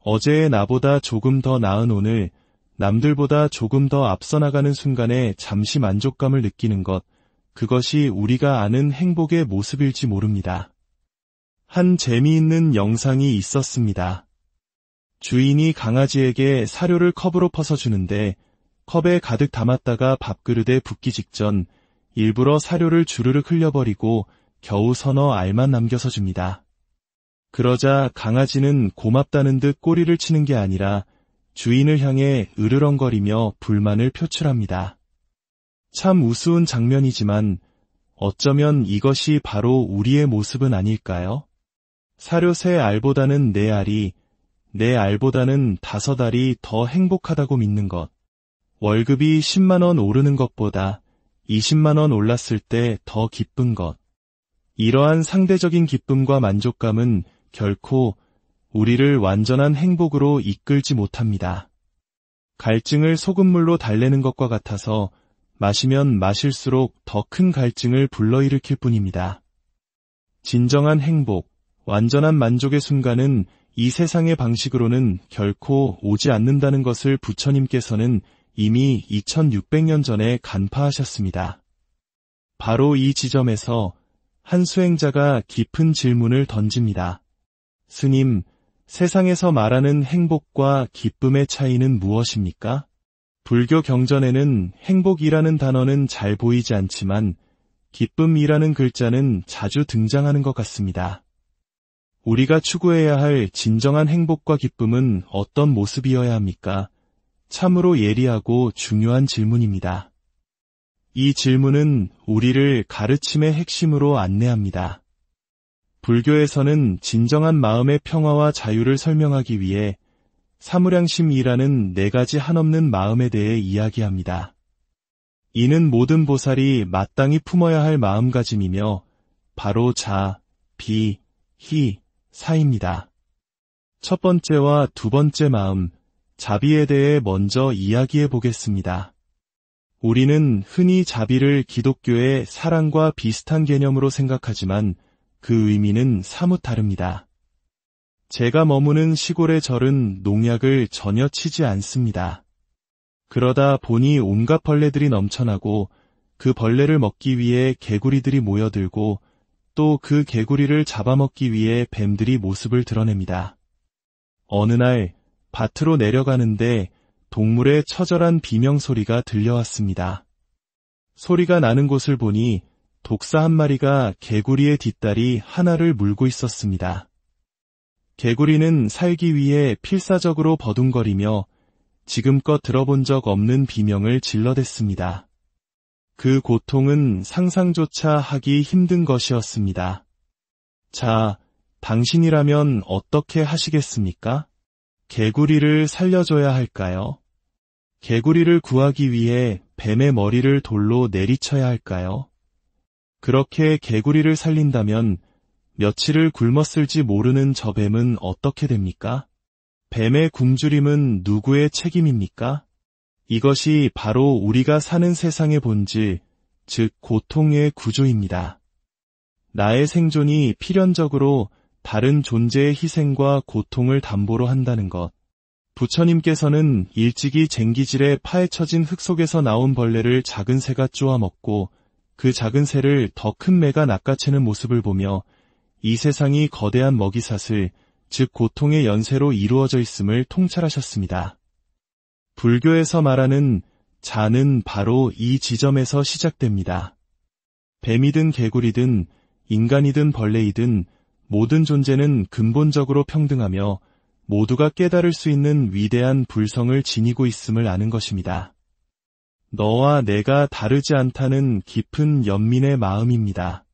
Speaker 1: 어제의 나보다 조금 더 나은 오늘, 남들보다 조금 더 앞서 나가는 순간에 잠시 만족감을 느끼는 것, 그것이 우리가 아는 행복의 모습일지 모릅니다. 한 재미있는 영상이 있었습니다. 주인이 강아지에게 사료를 컵으로 퍼서 주는데 컵에 가득 담았다가 밥그릇에 붓기 직전 일부러 사료를 주르륵 흘려버리고 겨우 서너 알만 남겨서 줍니다. 그러자 강아지는 고맙다는 듯 꼬리를 치는 게 아니라 주인을 향해 으르렁거리며 불만을 표출합니다. 참 우스운 장면이지만 어쩌면 이것이 바로 우리의 모습은 아닐까요? 사료 3알보다는 4알이, 4알보다는 5알이 더 행복하다고 믿는 것. 월급이 10만원 오르는 것보다 20만원 올랐을 때 더 기쁜 것. 이러한 상대적인 기쁨과 만족감은 결코 우리를 완전한 행복으로 이끌지 못합니다. 갈증을 소금물로 달래는 것과 같아서 마시면 마실수록 더 큰 갈증을 불러일으킬 뿐입니다. 진정한 행복, 완전한 만족의 순간은 이 세상의 방식으로는 결코 오지 않는다는 것을 부처님께서는 이미 2600년 전에 간파하셨습니다. 바로 이 지점에서 한 수행자가 깊은 질문을 던집니다. 스님, 세상에서 말하는 행복과 기쁨의 차이는 무엇입니까? 불교 경전에는 행복이라는 단어는 잘 보이지 않지만 기쁨이라는 글자는 자주 등장하는 것 같습니다. 우리가 추구해야 할 진정한 행복과 기쁨은 어떤 모습이어야 합니까? 참으로 예리하고 중요한 질문입니다. 이 질문은 우리를 가르침의 핵심으로 안내합니다. 불교에서는 진정한 마음의 평화와 자유를 설명하기 위해 사무량심이라는 4가지 한없는 마음에 대해 이야기합니다. 이는 모든 보살이 마땅히 품어야 할 마음가짐이며 바로 자, 비, 희, 사입니다. 첫 번째와 두 번째 마음, 자비에 대해 먼저 이야기해 보겠습니다. 우리는 흔히 자비를 기독교의 사랑과 비슷한 개념으로 생각하지만 그 의미는 사뭇 다릅니다. 제가 머무는 시골의 절은 농약을 전혀 치지 않습니다. 그러다 보니 온갖 벌레들이 넘쳐나고 그 벌레를 먹기 위해 개구리들이 모여들고 또 그 개구리를 잡아먹기 위해 뱀들이 모습을 드러냅니다. 어느 날 밭으로 내려가는데 동물의 처절한 비명소리가 들려왔습니다. 소리가 나는 곳을 보니 독사 한 마리가 개구리의 뒷다리 하나를 물고 있었습니다. 개구리는 살기 위해 필사적으로 버둥거리며 지금껏 들어본 적 없는 비명을 질러댔습니다. 그 고통은 상상조차 하기 힘든 것이었습니다. 자, 당신이라면 어떻게 하시겠습니까? 개구리를 살려줘야 할까요? 개구리를 구하기 위해 뱀의 머리를 돌로 내리쳐야 할까요? 그렇게 개구리를 살린다면 며칠을 굶었을지 모르는 저 뱀은 어떻게 됩니까? 뱀의 굶주림은 누구의 책임입니까? 이것이 바로 우리가 사는 세상의 본질, 즉 고통의 구조입니다. 나의 생존이 필연적으로 다른 존재의 희생과 고통을 담보로 한다는 것. 부처님께서는 일찍이 쟁기질에 파헤쳐진 흙 속에서 나온 벌레를 작은 새가 쪼아먹고 그 작은 새를 더 큰 매가 낚아채는 모습을 보며 이 세상이 거대한 먹이사슬, 즉 고통의 연쇄로 이루어져 있음을 통찰하셨습니다. 불교에서 말하는 자는 바로 이 지점에서 시작됩니다. 뱀이든 개구리든 인간이든 벌레이든 모든 존재는 근본적으로 평등하며 모두가 깨달을 수 있는 위대한 불성을 지니고 있음을 아는 것입니다. 너와 내가 다르지 않다는 깊은 연민의 마음입니다.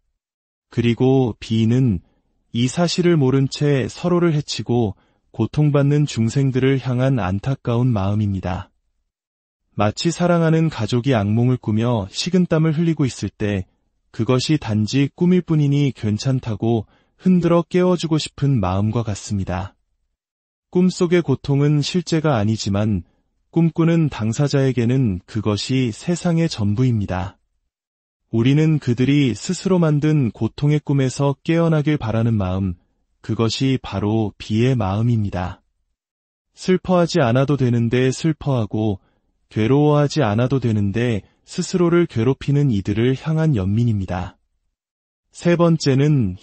Speaker 1: 그리고 비는 이 사실을 모른 채 서로를 해치고 고통받는 중생들을 향한 안타까운 마음입니다. 마치 사랑하는 가족이 악몽을 꾸며 식은땀을 흘리고 있을 때 그것이 단지 꿈일 뿐이니 괜찮다고 흔들어 깨워주고 싶은 마음과 같습니다. 꿈속의 고통은 실제가 아니지만 꿈꾸는 당사자에게는 그것이 세상의 전부입니다. 우리는 그들이 스스로 만든 고통의 꿈에서 깨어나길 바라는 마음, 그것이 바로 비의 마음입니다. 슬퍼하지 않아도 되는데 슬퍼하고 괴로워하지 않아도 되는데 스스로를 괴롭히는 이들을 향한 연민입니다. 세 번째는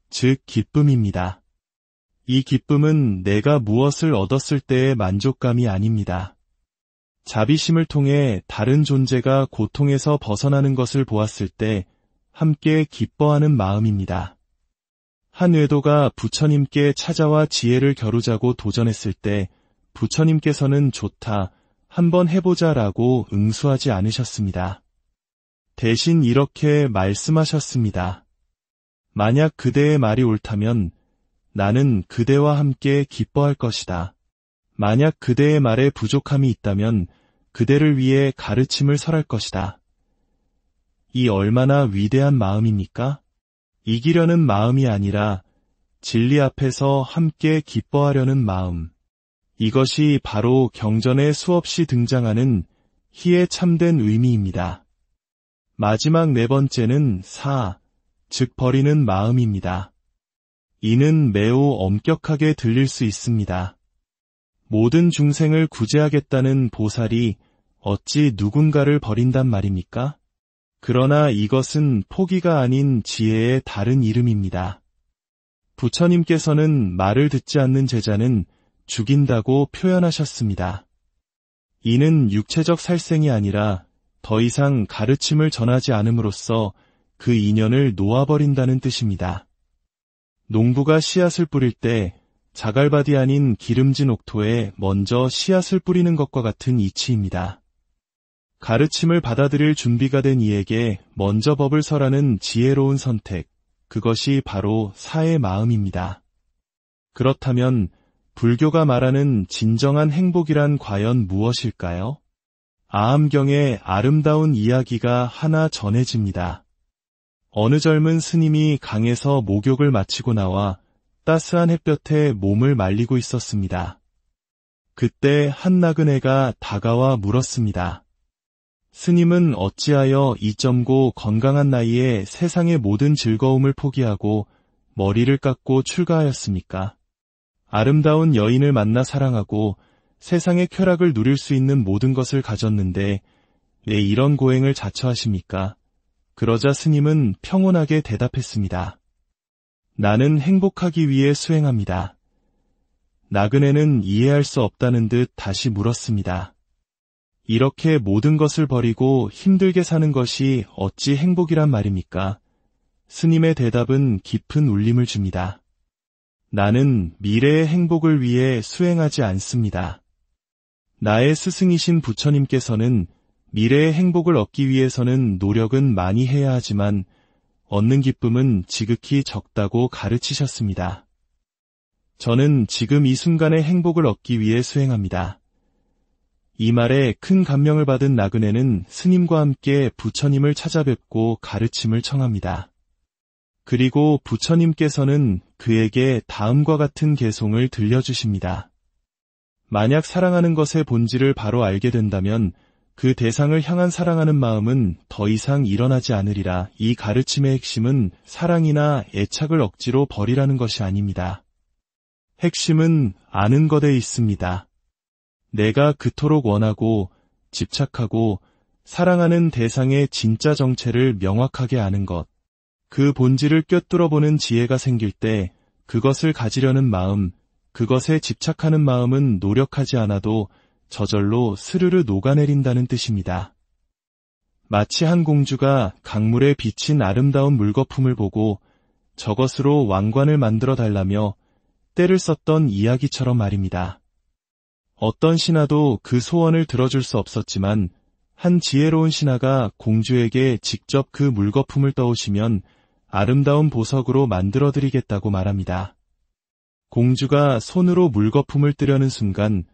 Speaker 1: 즉 기쁨입니다. 이 기쁨은 내가 무엇을 얻었을 때의 만족감이 아닙니다. 자비심을 통해 다른 존재가 고통에서 벗어나는 것을 보았을 때 함께 기뻐하는 마음입니다. 한 외도가 부처님께 찾아와 지혜를 겨루자고 도전했을 때 부처님께서는 좋다, 한번 해보자라고 응수하지 않으셨습니다. 대신 이렇게 말씀하셨습니다. 만약 그대의 말이 옳다면 나는 그대와 함께 기뻐할 것이다. 만약 그대의 말에 부족함이 있다면 그대를 위해 가르침을 설할 것이다. 이 얼마나 위대한 마음입니까? 이기려는 마음이 아니라 진리 앞에서 함께 기뻐하려는 마음. 이것이 바로 경전에 수없이 등장하는 희의 참된 의미입니다. 마지막 네 번째는 즉 버리는 마음입니다. 이는 매우 엄격하게 들릴 수 있습니다. 모든 중생을 구제하겠다는 보살이 어찌 누군가를 버린단 말입니까? 그러나 이것은 포기가 아닌 지혜의 다른 이름입니다. 부처님께서는 말을 듣지 않는 제자는 죽인다고 표현하셨습니다. 이는 육체적 살생이 아니라 더 이상 가르침을 전하지 않음으로써 그 인연을 놓아버린다는 뜻입니다. 농부가 씨앗을 뿌릴 때 자갈밭이 아닌 기름진 옥토에 먼저 씨앗을 뿌리는 것과 같은 이치입니다. 가르침을 받아들일 준비가 된 이에게 먼저 법을 설하는 지혜로운 선택, 그것이 바로 사의 마음입니다. 그렇다면 불교가 말하는 진정한 행복이란 과연 무엇일까요? 아함경의 아름다운 이야기가 하나 전해집니다. 어느 젊은 스님이 강에서 목욕을 마치고 나와 따스한 햇볕에 몸을 말리고 있었습니다. 그때 한 나그네가 다가와 물었습니다. 스님은 어찌하여 이 젊고 건강한 나이에 세상의 모든 즐거움을 포기하고 머리를 깎고 출가하였습니까? 아름다운 여인을 만나 사랑하고 세상의 쾌락을 누릴 수 있는 모든 것을 가졌는데 왜 이런 고행을 자처하십니까? 그러자 스님은 평온하게 대답했습니다. 나는 행복하기 위해 수행합니다. 나그네는 이해할 수 없다는 듯 다시 물었습니다. 이렇게 모든 것을 버리고 힘들게 사는 것이 어찌 행복이란 말입니까? 스님의 대답은 깊은 울림을 줍니다. 나는 미래의 행복을 위해 수행하지 않습니다. 나의 스승이신 부처님께서는 미래의 행복을 얻기 위해서는 노력은 많이 해야 하지만 얻는 기쁨은 지극히 적다고 가르치셨습니다. 저는 지금 이 순간의 행복을 얻기 위해 수행합니다. 이 말에 큰 감명을 받은 나그네는 스님과 함께 부처님을 찾아뵙고 가르침을 청합니다. 그리고 부처님께서는 그에게 다음과 같은 개송을 들려주십니다. 만약 사랑하는 것의 본질을 바로 알게 된다면 그 대상을 향한 사랑하는 마음은 더 이상 일어나지 않으리라. 이 가르침의 핵심은 사랑이나 애착을 억지로 버리라는 것이 아닙니다. 핵심은 아는 것에 있습니다. 내가 그토록 원하고 집착하고 사랑하는 대상의 진짜 정체를 명확하게 아는 것. 그 본질을 꿰뚫어보는 지혜가 생길 때 그것을 가지려는 마음, 그것에 집착하는 마음은 노력하지 않아도 저절로 스르르 녹아내린다는 뜻입니다. 마치 한 공주가 강물에 비친 아름다운 물거품을 보고 저것으로 왕관을 만들어 달라며 때를 썼던 이야기처럼 말입니다. 어떤 신하도 그 소원을 들어줄 수 없었지만 한 지혜로운 신하가 공주에게 직접 그 물거품을 떠오시면 아름다운 보석으로 만들어드리겠다고 말합니다. 공주가 손으로 물거품을 뜨려는 순간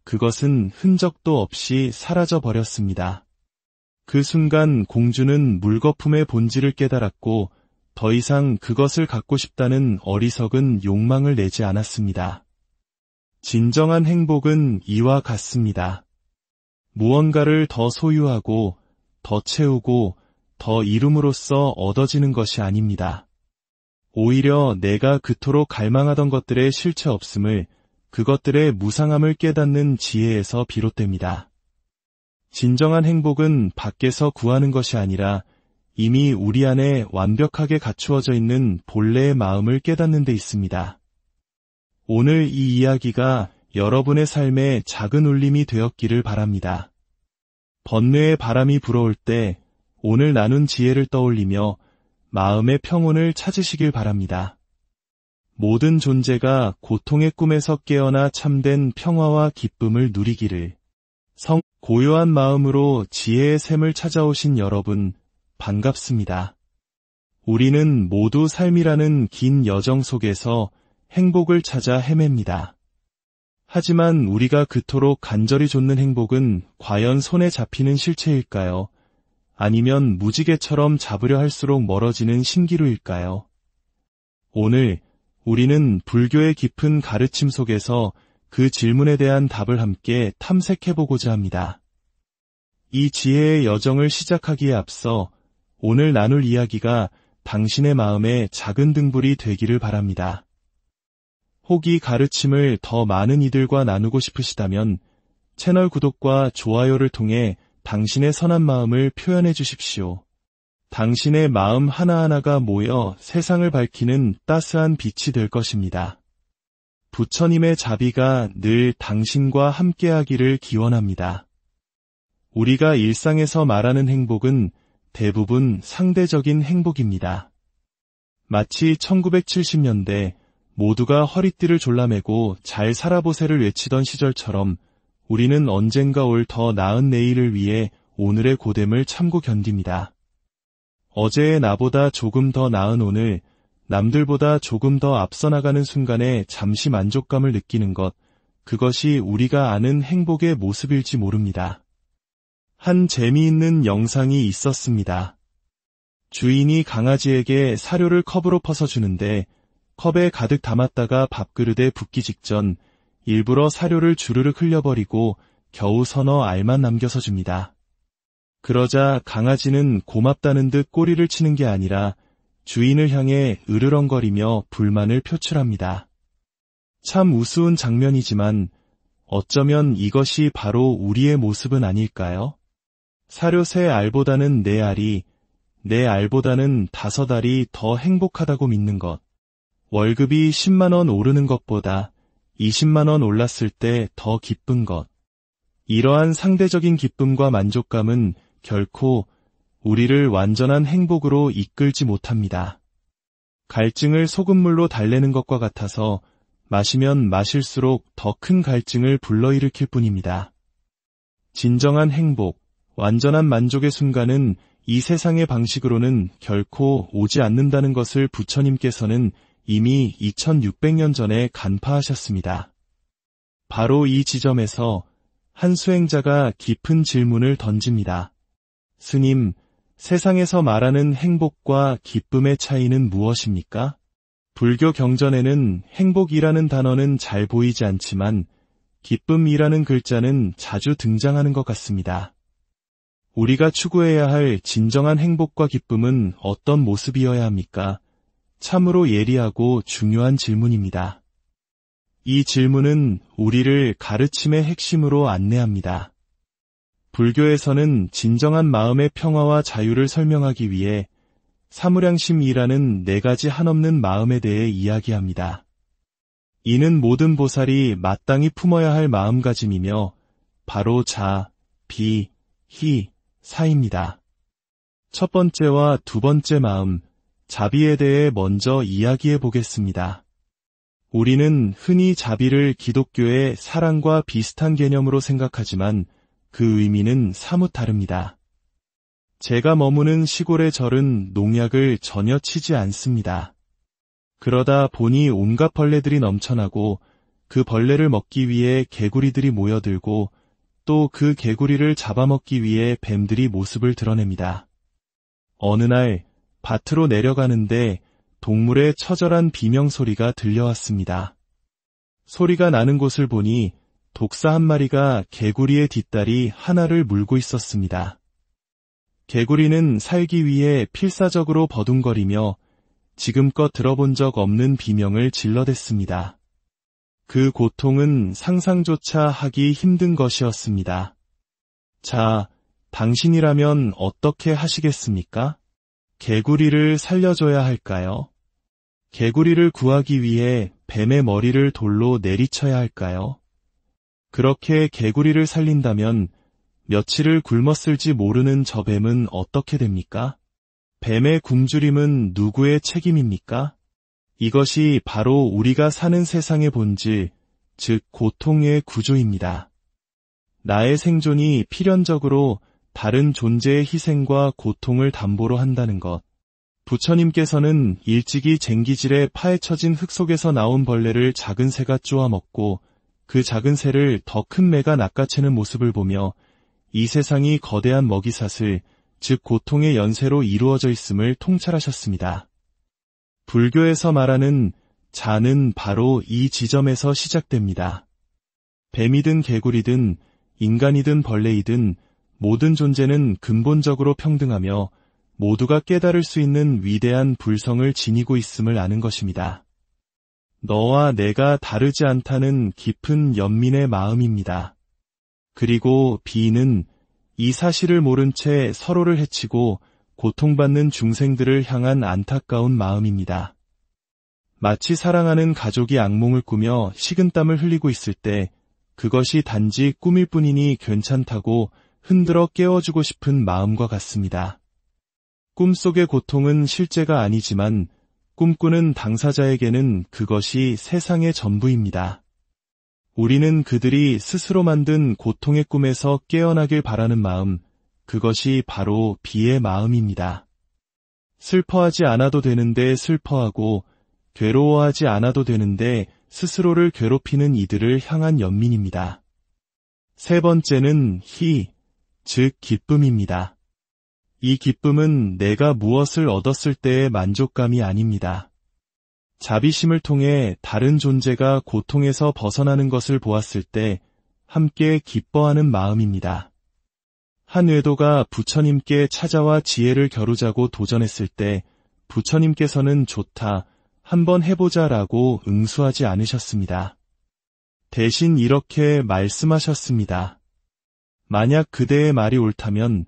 Speaker 1: 그것은 흔적도 없이 사라져 버렸습니다. 그 순간 공주는 물거품의 본질을 깨달았고 더 이상 그것을 갖고 싶다는 어리석은 욕망을 내지 않았습니다. 진정한 행복은 이와 같습니다. 무언가를 더 소유하고 더 채우고 더 이룸으로써 얻어지는 것이 아닙니다. 오히려 내가 그토록 갈망하던 것들의 실체 없음을, 그것들의 무상함을 깨닫는 지혜에서 비롯됩니다. 진정한 행복은 밖에서 구하는 것이 아니라 이미 우리 안에 완벽하게 갖추어져 있는 본래의 마음을 깨닫는 데 있습니다. 오늘 이 이야기가 여러분의 삶에 작은 울림이 되었기를 바랍니다. 번뇌의 바람이 불어올 때 오늘 나눈 지혜를 떠올리며 마음의 평온을 찾으시길 바랍니다. 모든 존재가 고통의 꿈에서 깨어나 참된 평화와 기쁨을 누리기를. 고요한 마음으로 지혜의 샘을 찾아오신 여러분, 반갑습니다. 우리는 모두 삶이라는 긴 여정 속에서 행복을 찾아 헤맵니다. 하지만 우리가 그토록 간절히 좇는 행복은 과연 손에 잡히는 실체일까요? 아니면 무지개처럼 잡으려 할수록 멀어지는 신기루일까요? 오늘 우리는 불교의 깊은 가르침 속에서 그 질문에 대한 답을 함께 탐색해보고자 합니다. 이 지혜의 여정을 시작하기에 앞서 오늘 나눌 이야기가 당신의 마음에 작은 등불이 되기를 바랍니다. 혹 이 가르침을 더 많은 이들과 나누고 싶으시다면 채널 구독과 좋아요를 통해 당신의 선한 마음을 표현해 주십시오. 당신의 마음 하나하나가 모여 세상을 밝히는 따스한 빛이 될 것입니다. 부처님의 자비가 늘 당신과 함께하기를 기원합니다. 우리가 일상에서 말하는 행복은 대부분 상대적인 행복입니다. 마치 1970년대 모두가 허리띠를 졸라매고 잘 살아보세를 외치던 시절처럼 우리는 언젠가 올 더 나은 내일을 위해 오늘의 고됨을 참고 견딥니다. 어제의 나보다 조금 더 나은 오늘, 남들보다 조금 더 앞서 나가는 순간에 잠시 만족감을 느끼는 것, 그것이 우리가 아는 행복의 모습일지 모릅니다. 한 재미있는 영상이 있었습니다. 주인이 강아지에게 사료를 컵으로 퍼서 주는데 컵에 가득 담았다가 밥그릇에 붓기 직전 일부러 사료를 주르륵 흘려버리고 겨우 서너 알만 남겨서 줍니다. 그러자 강아지는 고맙다는 듯 꼬리를 치는 게 아니라 주인을 향해 으르렁거리며 불만을 표출합니다. 참 우스운 장면이지만 어쩌면 이것이 바로 우리의 모습은 아닐까요? 사료 3알보다는 4알이, 4알보다는 5알이 더 행복하다고 믿는 것. 월급이 10만 원 오르는 것보다 20만 원 올랐을 때 더 기쁜 것. 이러한 상대적인 기쁨과 만족감은 결코 우리를 완전한 행복으로 이끌지 못합니다. 갈증을 소금물로 달래는 것과 같아서 마시면 마실수록 더 큰 갈증을 불러일으킬 뿐입니다. 진정한 행복, 완전한 만족의 순간은 이 세상의 방식으로는 결코 오지 않는다는 것을 부처님께서는 이미 2600년 전에 간파하셨습니다. 바로 이 지점에서 한 수행자가 깊은 질문을 던집니다. 스님, 세상에서 말하는 행복과 기쁨의 차이는 무엇입니까? 불교 경전에는 행복이라는 단어는 잘 보이지 않지만 기쁨이라는 글자는 자주 등장하는 것 같습니다. 우리가 추구해야 할 진정한 행복과 기쁨은 어떤 모습이어야 합니까? 참으로 예리하고 중요한 질문입니다. 이 질문은 우리를 가르침의 핵심으로 안내합니다. 불교에서는 진정한 마음의 평화와 자유를 설명하기 위해 사무량심이라는 4가지 한없는 마음에 대해 이야기합니다. 이는 모든 보살이 마땅히 품어야 할 마음가짐이며 바로 자, 비, 희, 사입니다. 첫 번째와 두 번째 마음, 자비에 대해 먼저 이야기해 보겠습니다. 우리는 흔히 자비를 기독교의 사랑과 비슷한 개념으로 생각하지만 그 의미는 사뭇 다릅니다. 제가 머무는 시골의 절은 농약을 전혀 치지 않습니다. 그러다 보니 온갖 벌레들이 넘쳐나고 그 벌레를 먹기 위해 개구리들이 모여들고 또 그 개구리를 잡아먹기 위해 뱀들이 모습을 드러냅니다. 어느 날 밭으로 내려가는데 동물의 처절한 비명소리가 들려왔습니다. 소리가 나는 곳을 보니 독사 한 마리가 개구리의 뒷다리 하나를 물고 있었습니다. 개구리는 살기 위해 필사적으로 버둥거리며 지금껏 들어본 적 없는 비명을 질러댔습니다. 그 고통은 상상조차 하기 힘든 것이었습니다. 자, 당신이라면 어떻게 하시겠습니까? 개구리를 살려줘야 할까요? 개구리를 구하기 위해 뱀의 머리를 돌로 내리쳐야 할까요? 그렇게 개구리를 살린다면 며칠을 굶었을지 모르는 저 뱀은 어떻게 됩니까? 뱀의 굶주림은 누구의 책임입니까? 이것이 바로 우리가 사는 세상의 본질, 즉 고통의 구조입니다. 나의 생존이 필연적으로 다른 존재의 희생과 고통을 담보로 한다는 것. 부처님께서는 일찍이 쟁기질에 파헤쳐진 흙 속에서 나온 벌레를 작은 새가 쪼아 먹고 그 작은 새를 더 큰 매가 낚아채는 모습을 보며 이 세상이 거대한 먹이사슬, 즉 고통의 연쇄로 이루어져 있음을 통찰하셨습니다. 불교에서 말하는 자는 바로 이 지점에서 시작됩니다. 뱀이든 개구리든 인간이든 벌레이든 모든 존재는 근본적으로 평등하며 모두가 깨달을 수 있는 위대한 불성을 지니고 있음을 아는 것입니다. 너와 내가 다르지 않다는 깊은 연민의 마음입니다. 그리고 비는 이 사실을 모른 채 서로를 해치고 고통받는 중생들을 향한 안타까운 마음입니다. 마치 사랑하는 가족이 악몽을 꾸며 식은땀을 흘리고 있을 때 그것이 단지 꿈일 뿐이니 괜찮다고 흔들어 깨워주고 싶은 마음과 같습니다. 꿈속의 고통은 실제가 아니지만 꿈꾸는 당사자에게는 그것이 세상의 전부입니다. 우리는 그들이 스스로 만든 고통의 꿈에서 깨어나길 바라는 마음, 그것이 바로 비의 마음입니다. 슬퍼하지 않아도 되는데 슬퍼하고 괴로워하지 않아도 되는데 스스로를 괴롭히는 이들을 향한 연민입니다. 세 번째는 희, 즉 기쁨입니다. 이 기쁨은 내가 무엇을 얻었을 때의 만족감이 아닙니다. 자비심을 통해 다른 존재가 고통에서 벗어나는 것을 보았을 때 함께 기뻐하는 마음입니다. 한 외도가 부처님께 찾아와 지혜를 겨루자고 도전했을 때 부처님께서는 좋다, 한번 해보자라고 응수하지 않으셨습니다. 대신 이렇게 말씀하셨습니다. 만약 그대의 말이 옳다면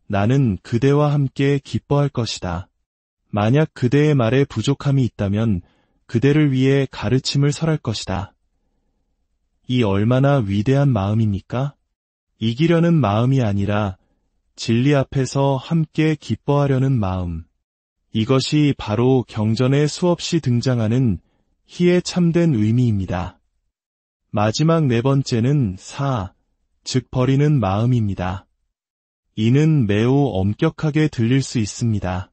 Speaker 1: 나는 그대와 함께 기뻐할 것이다. 만약 그대의 말에 부족함이 있다면 그대를 위해 가르침을 설할 것이다. 이 얼마나 위대한 마음입니까? 이기려는 마음이 아니라 진리 앞에서 함께 기뻐하려는 마음. 이것이 바로 경전에 수없이 등장하는 희의 참된 의미입니다. 마지막 네 번째는 즉 버리는 마음입니다. 이는 매우 엄격하게 들릴 수 있습니다.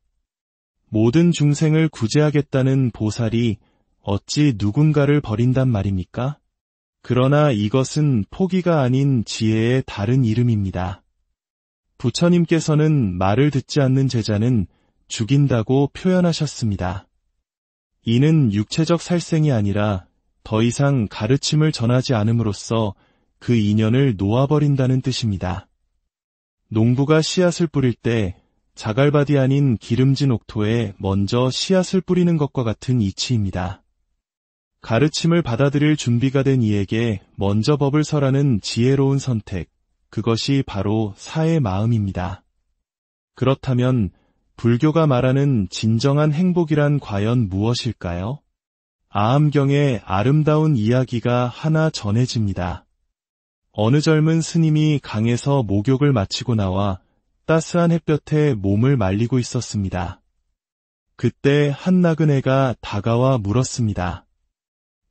Speaker 1: 모든 중생을 구제하겠다는 보살이 어찌 누군가를 버린단 말입니까? 그러나 이것은 포기가 아닌 지혜의 다른 이름입니다. 부처님께서는 말을 듣지 않는 제자는 죽인다고 표현하셨습니다. 이는 육체적 살생이 아니라 더 이상 가르침을 전하지 않음으로써 그 인연을 놓아버린다는 뜻입니다. 농부가 씨앗을 뿌릴 때 자갈밭이 아닌 기름진 옥토에 먼저 씨앗을 뿌리는 것과 같은 이치입니다. 가르침을 받아들일 준비가 된 이에게 먼저 법을 설하는 지혜로운 선택, 그것이 바로 사의 마음입니다. 그렇다면 불교가 말하는 진정한 행복이란 과연 무엇일까요? 아함경의 아름다운 이야기가 하나 전해집니다. 어느 젊은 스님이 강에서 목욕을 마치고 나와 따스한 햇볕에 몸을 말리고 있었습니다. 그때 한 나그네가 다가와 물었습니다.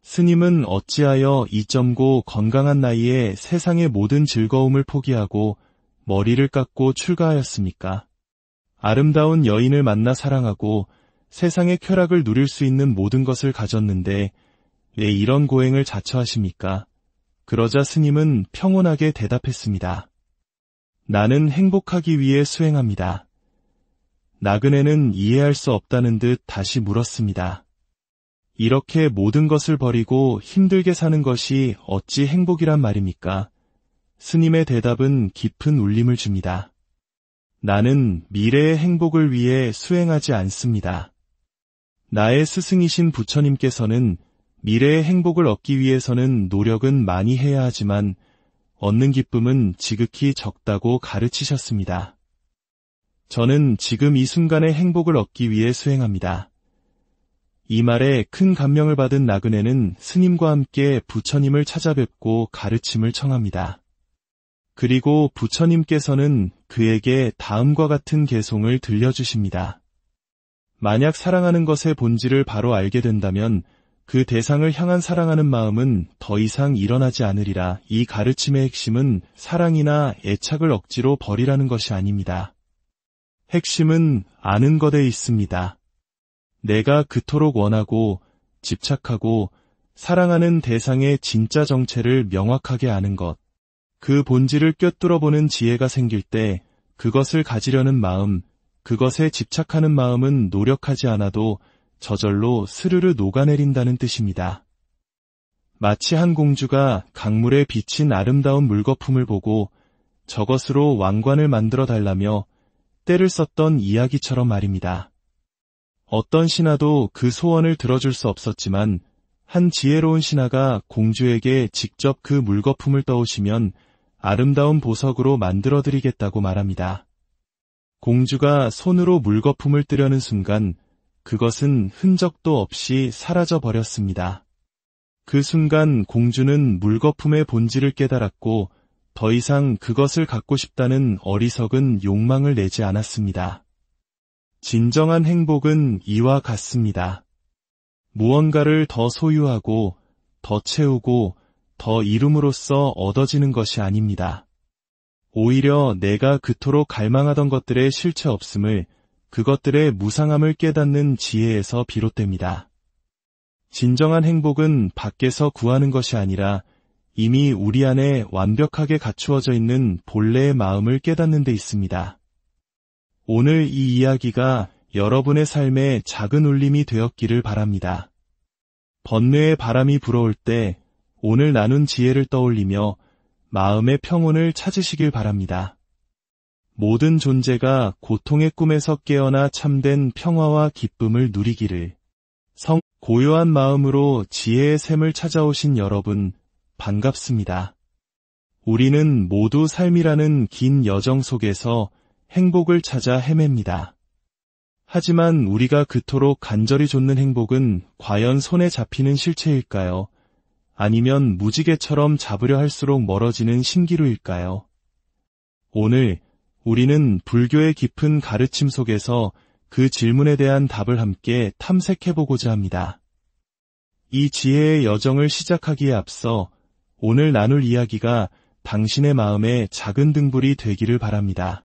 Speaker 1: 스님은 어찌하여 이 젊고 건강한 나이에 세상의 모든 즐거움을 포기하고 머리를 깎고 출가하였습니까? 아름다운 여인을 만나 사랑하고 세상의 쾌락을 누릴 수 있는 모든 것을 가졌는데 왜 이런 고행을 자처하십니까? 그러자 스님은 평온하게 대답했습니다. 나는 행복하기 위해 수행합니다. 나그네는 이해할 수 없다는 듯 다시 물었습니다. 이렇게 모든 것을 버리고 힘들게 사는 것이 어찌 행복이란 말입니까? 스님의 대답은 깊은 울림을 줍니다. 나는 미래의 행복을 위해 수행하지 않습니다. 나의 스승이신 부처님께서는 미래의 행복을 얻기 위해서는 노력은 많이 해야 하지만 얻는 기쁨은 지극히 적다고 가르치셨습니다. 저는 지금 이 순간의 행복을 얻기 위해 수행합니다. 이 말에 큰 감명을 받은 나그네는 스님과 함께 부처님을 찾아뵙고 가르침을 청합니다. 그리고 부처님께서는 그에게 다음과 같은 개송을 들려주십니다. 만약 사랑하는 것의 본질을 바로 알게 된다면 그 대상을 향한 사랑하는 마음은 더 이상 일어나지 않으리라. 이 가르침의 핵심은 사랑이나 애착을 억지로 버리라는 것이 아닙니다. 핵심은 아는 것에 있습니다. 내가 그토록 원하고 집착하고 사랑하는 대상의 진짜 정체를 명확하게 아는 것. 그 본질을 꿰뚫어보는 지혜가 생길 때 그것을 가지려는 마음, 그것에 집착하는 마음은 노력하지 않아도 저절로 스르르 녹아내린다는 뜻입니다. 마치 한 공주가 강물에 비친 아름다운 물거품을 보고 저것으로 왕관을 만들어 달라며 때를 썼던 이야기처럼 말입니다. 어떤 신하도 그 소원을 들어줄 수 없었지만 한 지혜로운 신하가 공주에게 직접 그 물거품을 떠오시면 아름다운 보석으로 만들어드리겠다고 말합니다. 공주가 손으로 물거품을 뜨려는 순간 그것은 흔적도 없이 사라져 버렸습니다. 그 순간 공주는 물거품의 본질을 깨달았고 더 이상 그것을 갖고 싶다는 어리석은 욕망을 내지 않았습니다. 진정한 행복은 이와 같습니다. 무언가를 더 소유하고 더 채우고 더 이룸으로써 얻어지는 것이 아닙니다. 오히려 내가 그토록 갈망하던 것들의 실체 없음을, 그것들의 무상함을 깨닫는 지혜에서 비롯됩니다. 진정한 행복은 밖에서 구하는 것이 아니라 이미 우리 안에 완벽하게 갖추어져 있는 본래의 마음을 깨닫는 데 있습니다. 오늘 이 이야기가 여러분의 삶에 작은 울림이 되었기를 바랍니다. 번뇌의 바람이 불어올 때 오늘 나눈 지혜를 떠올리며 마음의 평온을 찾으시길 바랍니다. 모든 존재가 고통의 꿈에서 깨어나 참된 평화와 기쁨을 누리기를. 고요한 마음으로 지혜의 샘을 찾아오신 여러분, 반갑습니다. 우리는 모두 삶이라는 긴 여정 속에서 행복을 찾아 헤맵니다. 하지만 우리가 그토록 간절히 좇는 행복은 과연 손에 잡히는 실체일까요? 아니면 무지개처럼 잡으려 할수록 멀어지는 신기루일까요? 오늘 우리는 불교의 깊은 가르침 속에서 그 질문에 대한 답을 함께 탐색해보고자 합니다. 이 지혜의 여정을 시작하기에 앞서 오늘 나눌 이야기가 당신의 마음에 작은 등불이 되기를 바랍니다.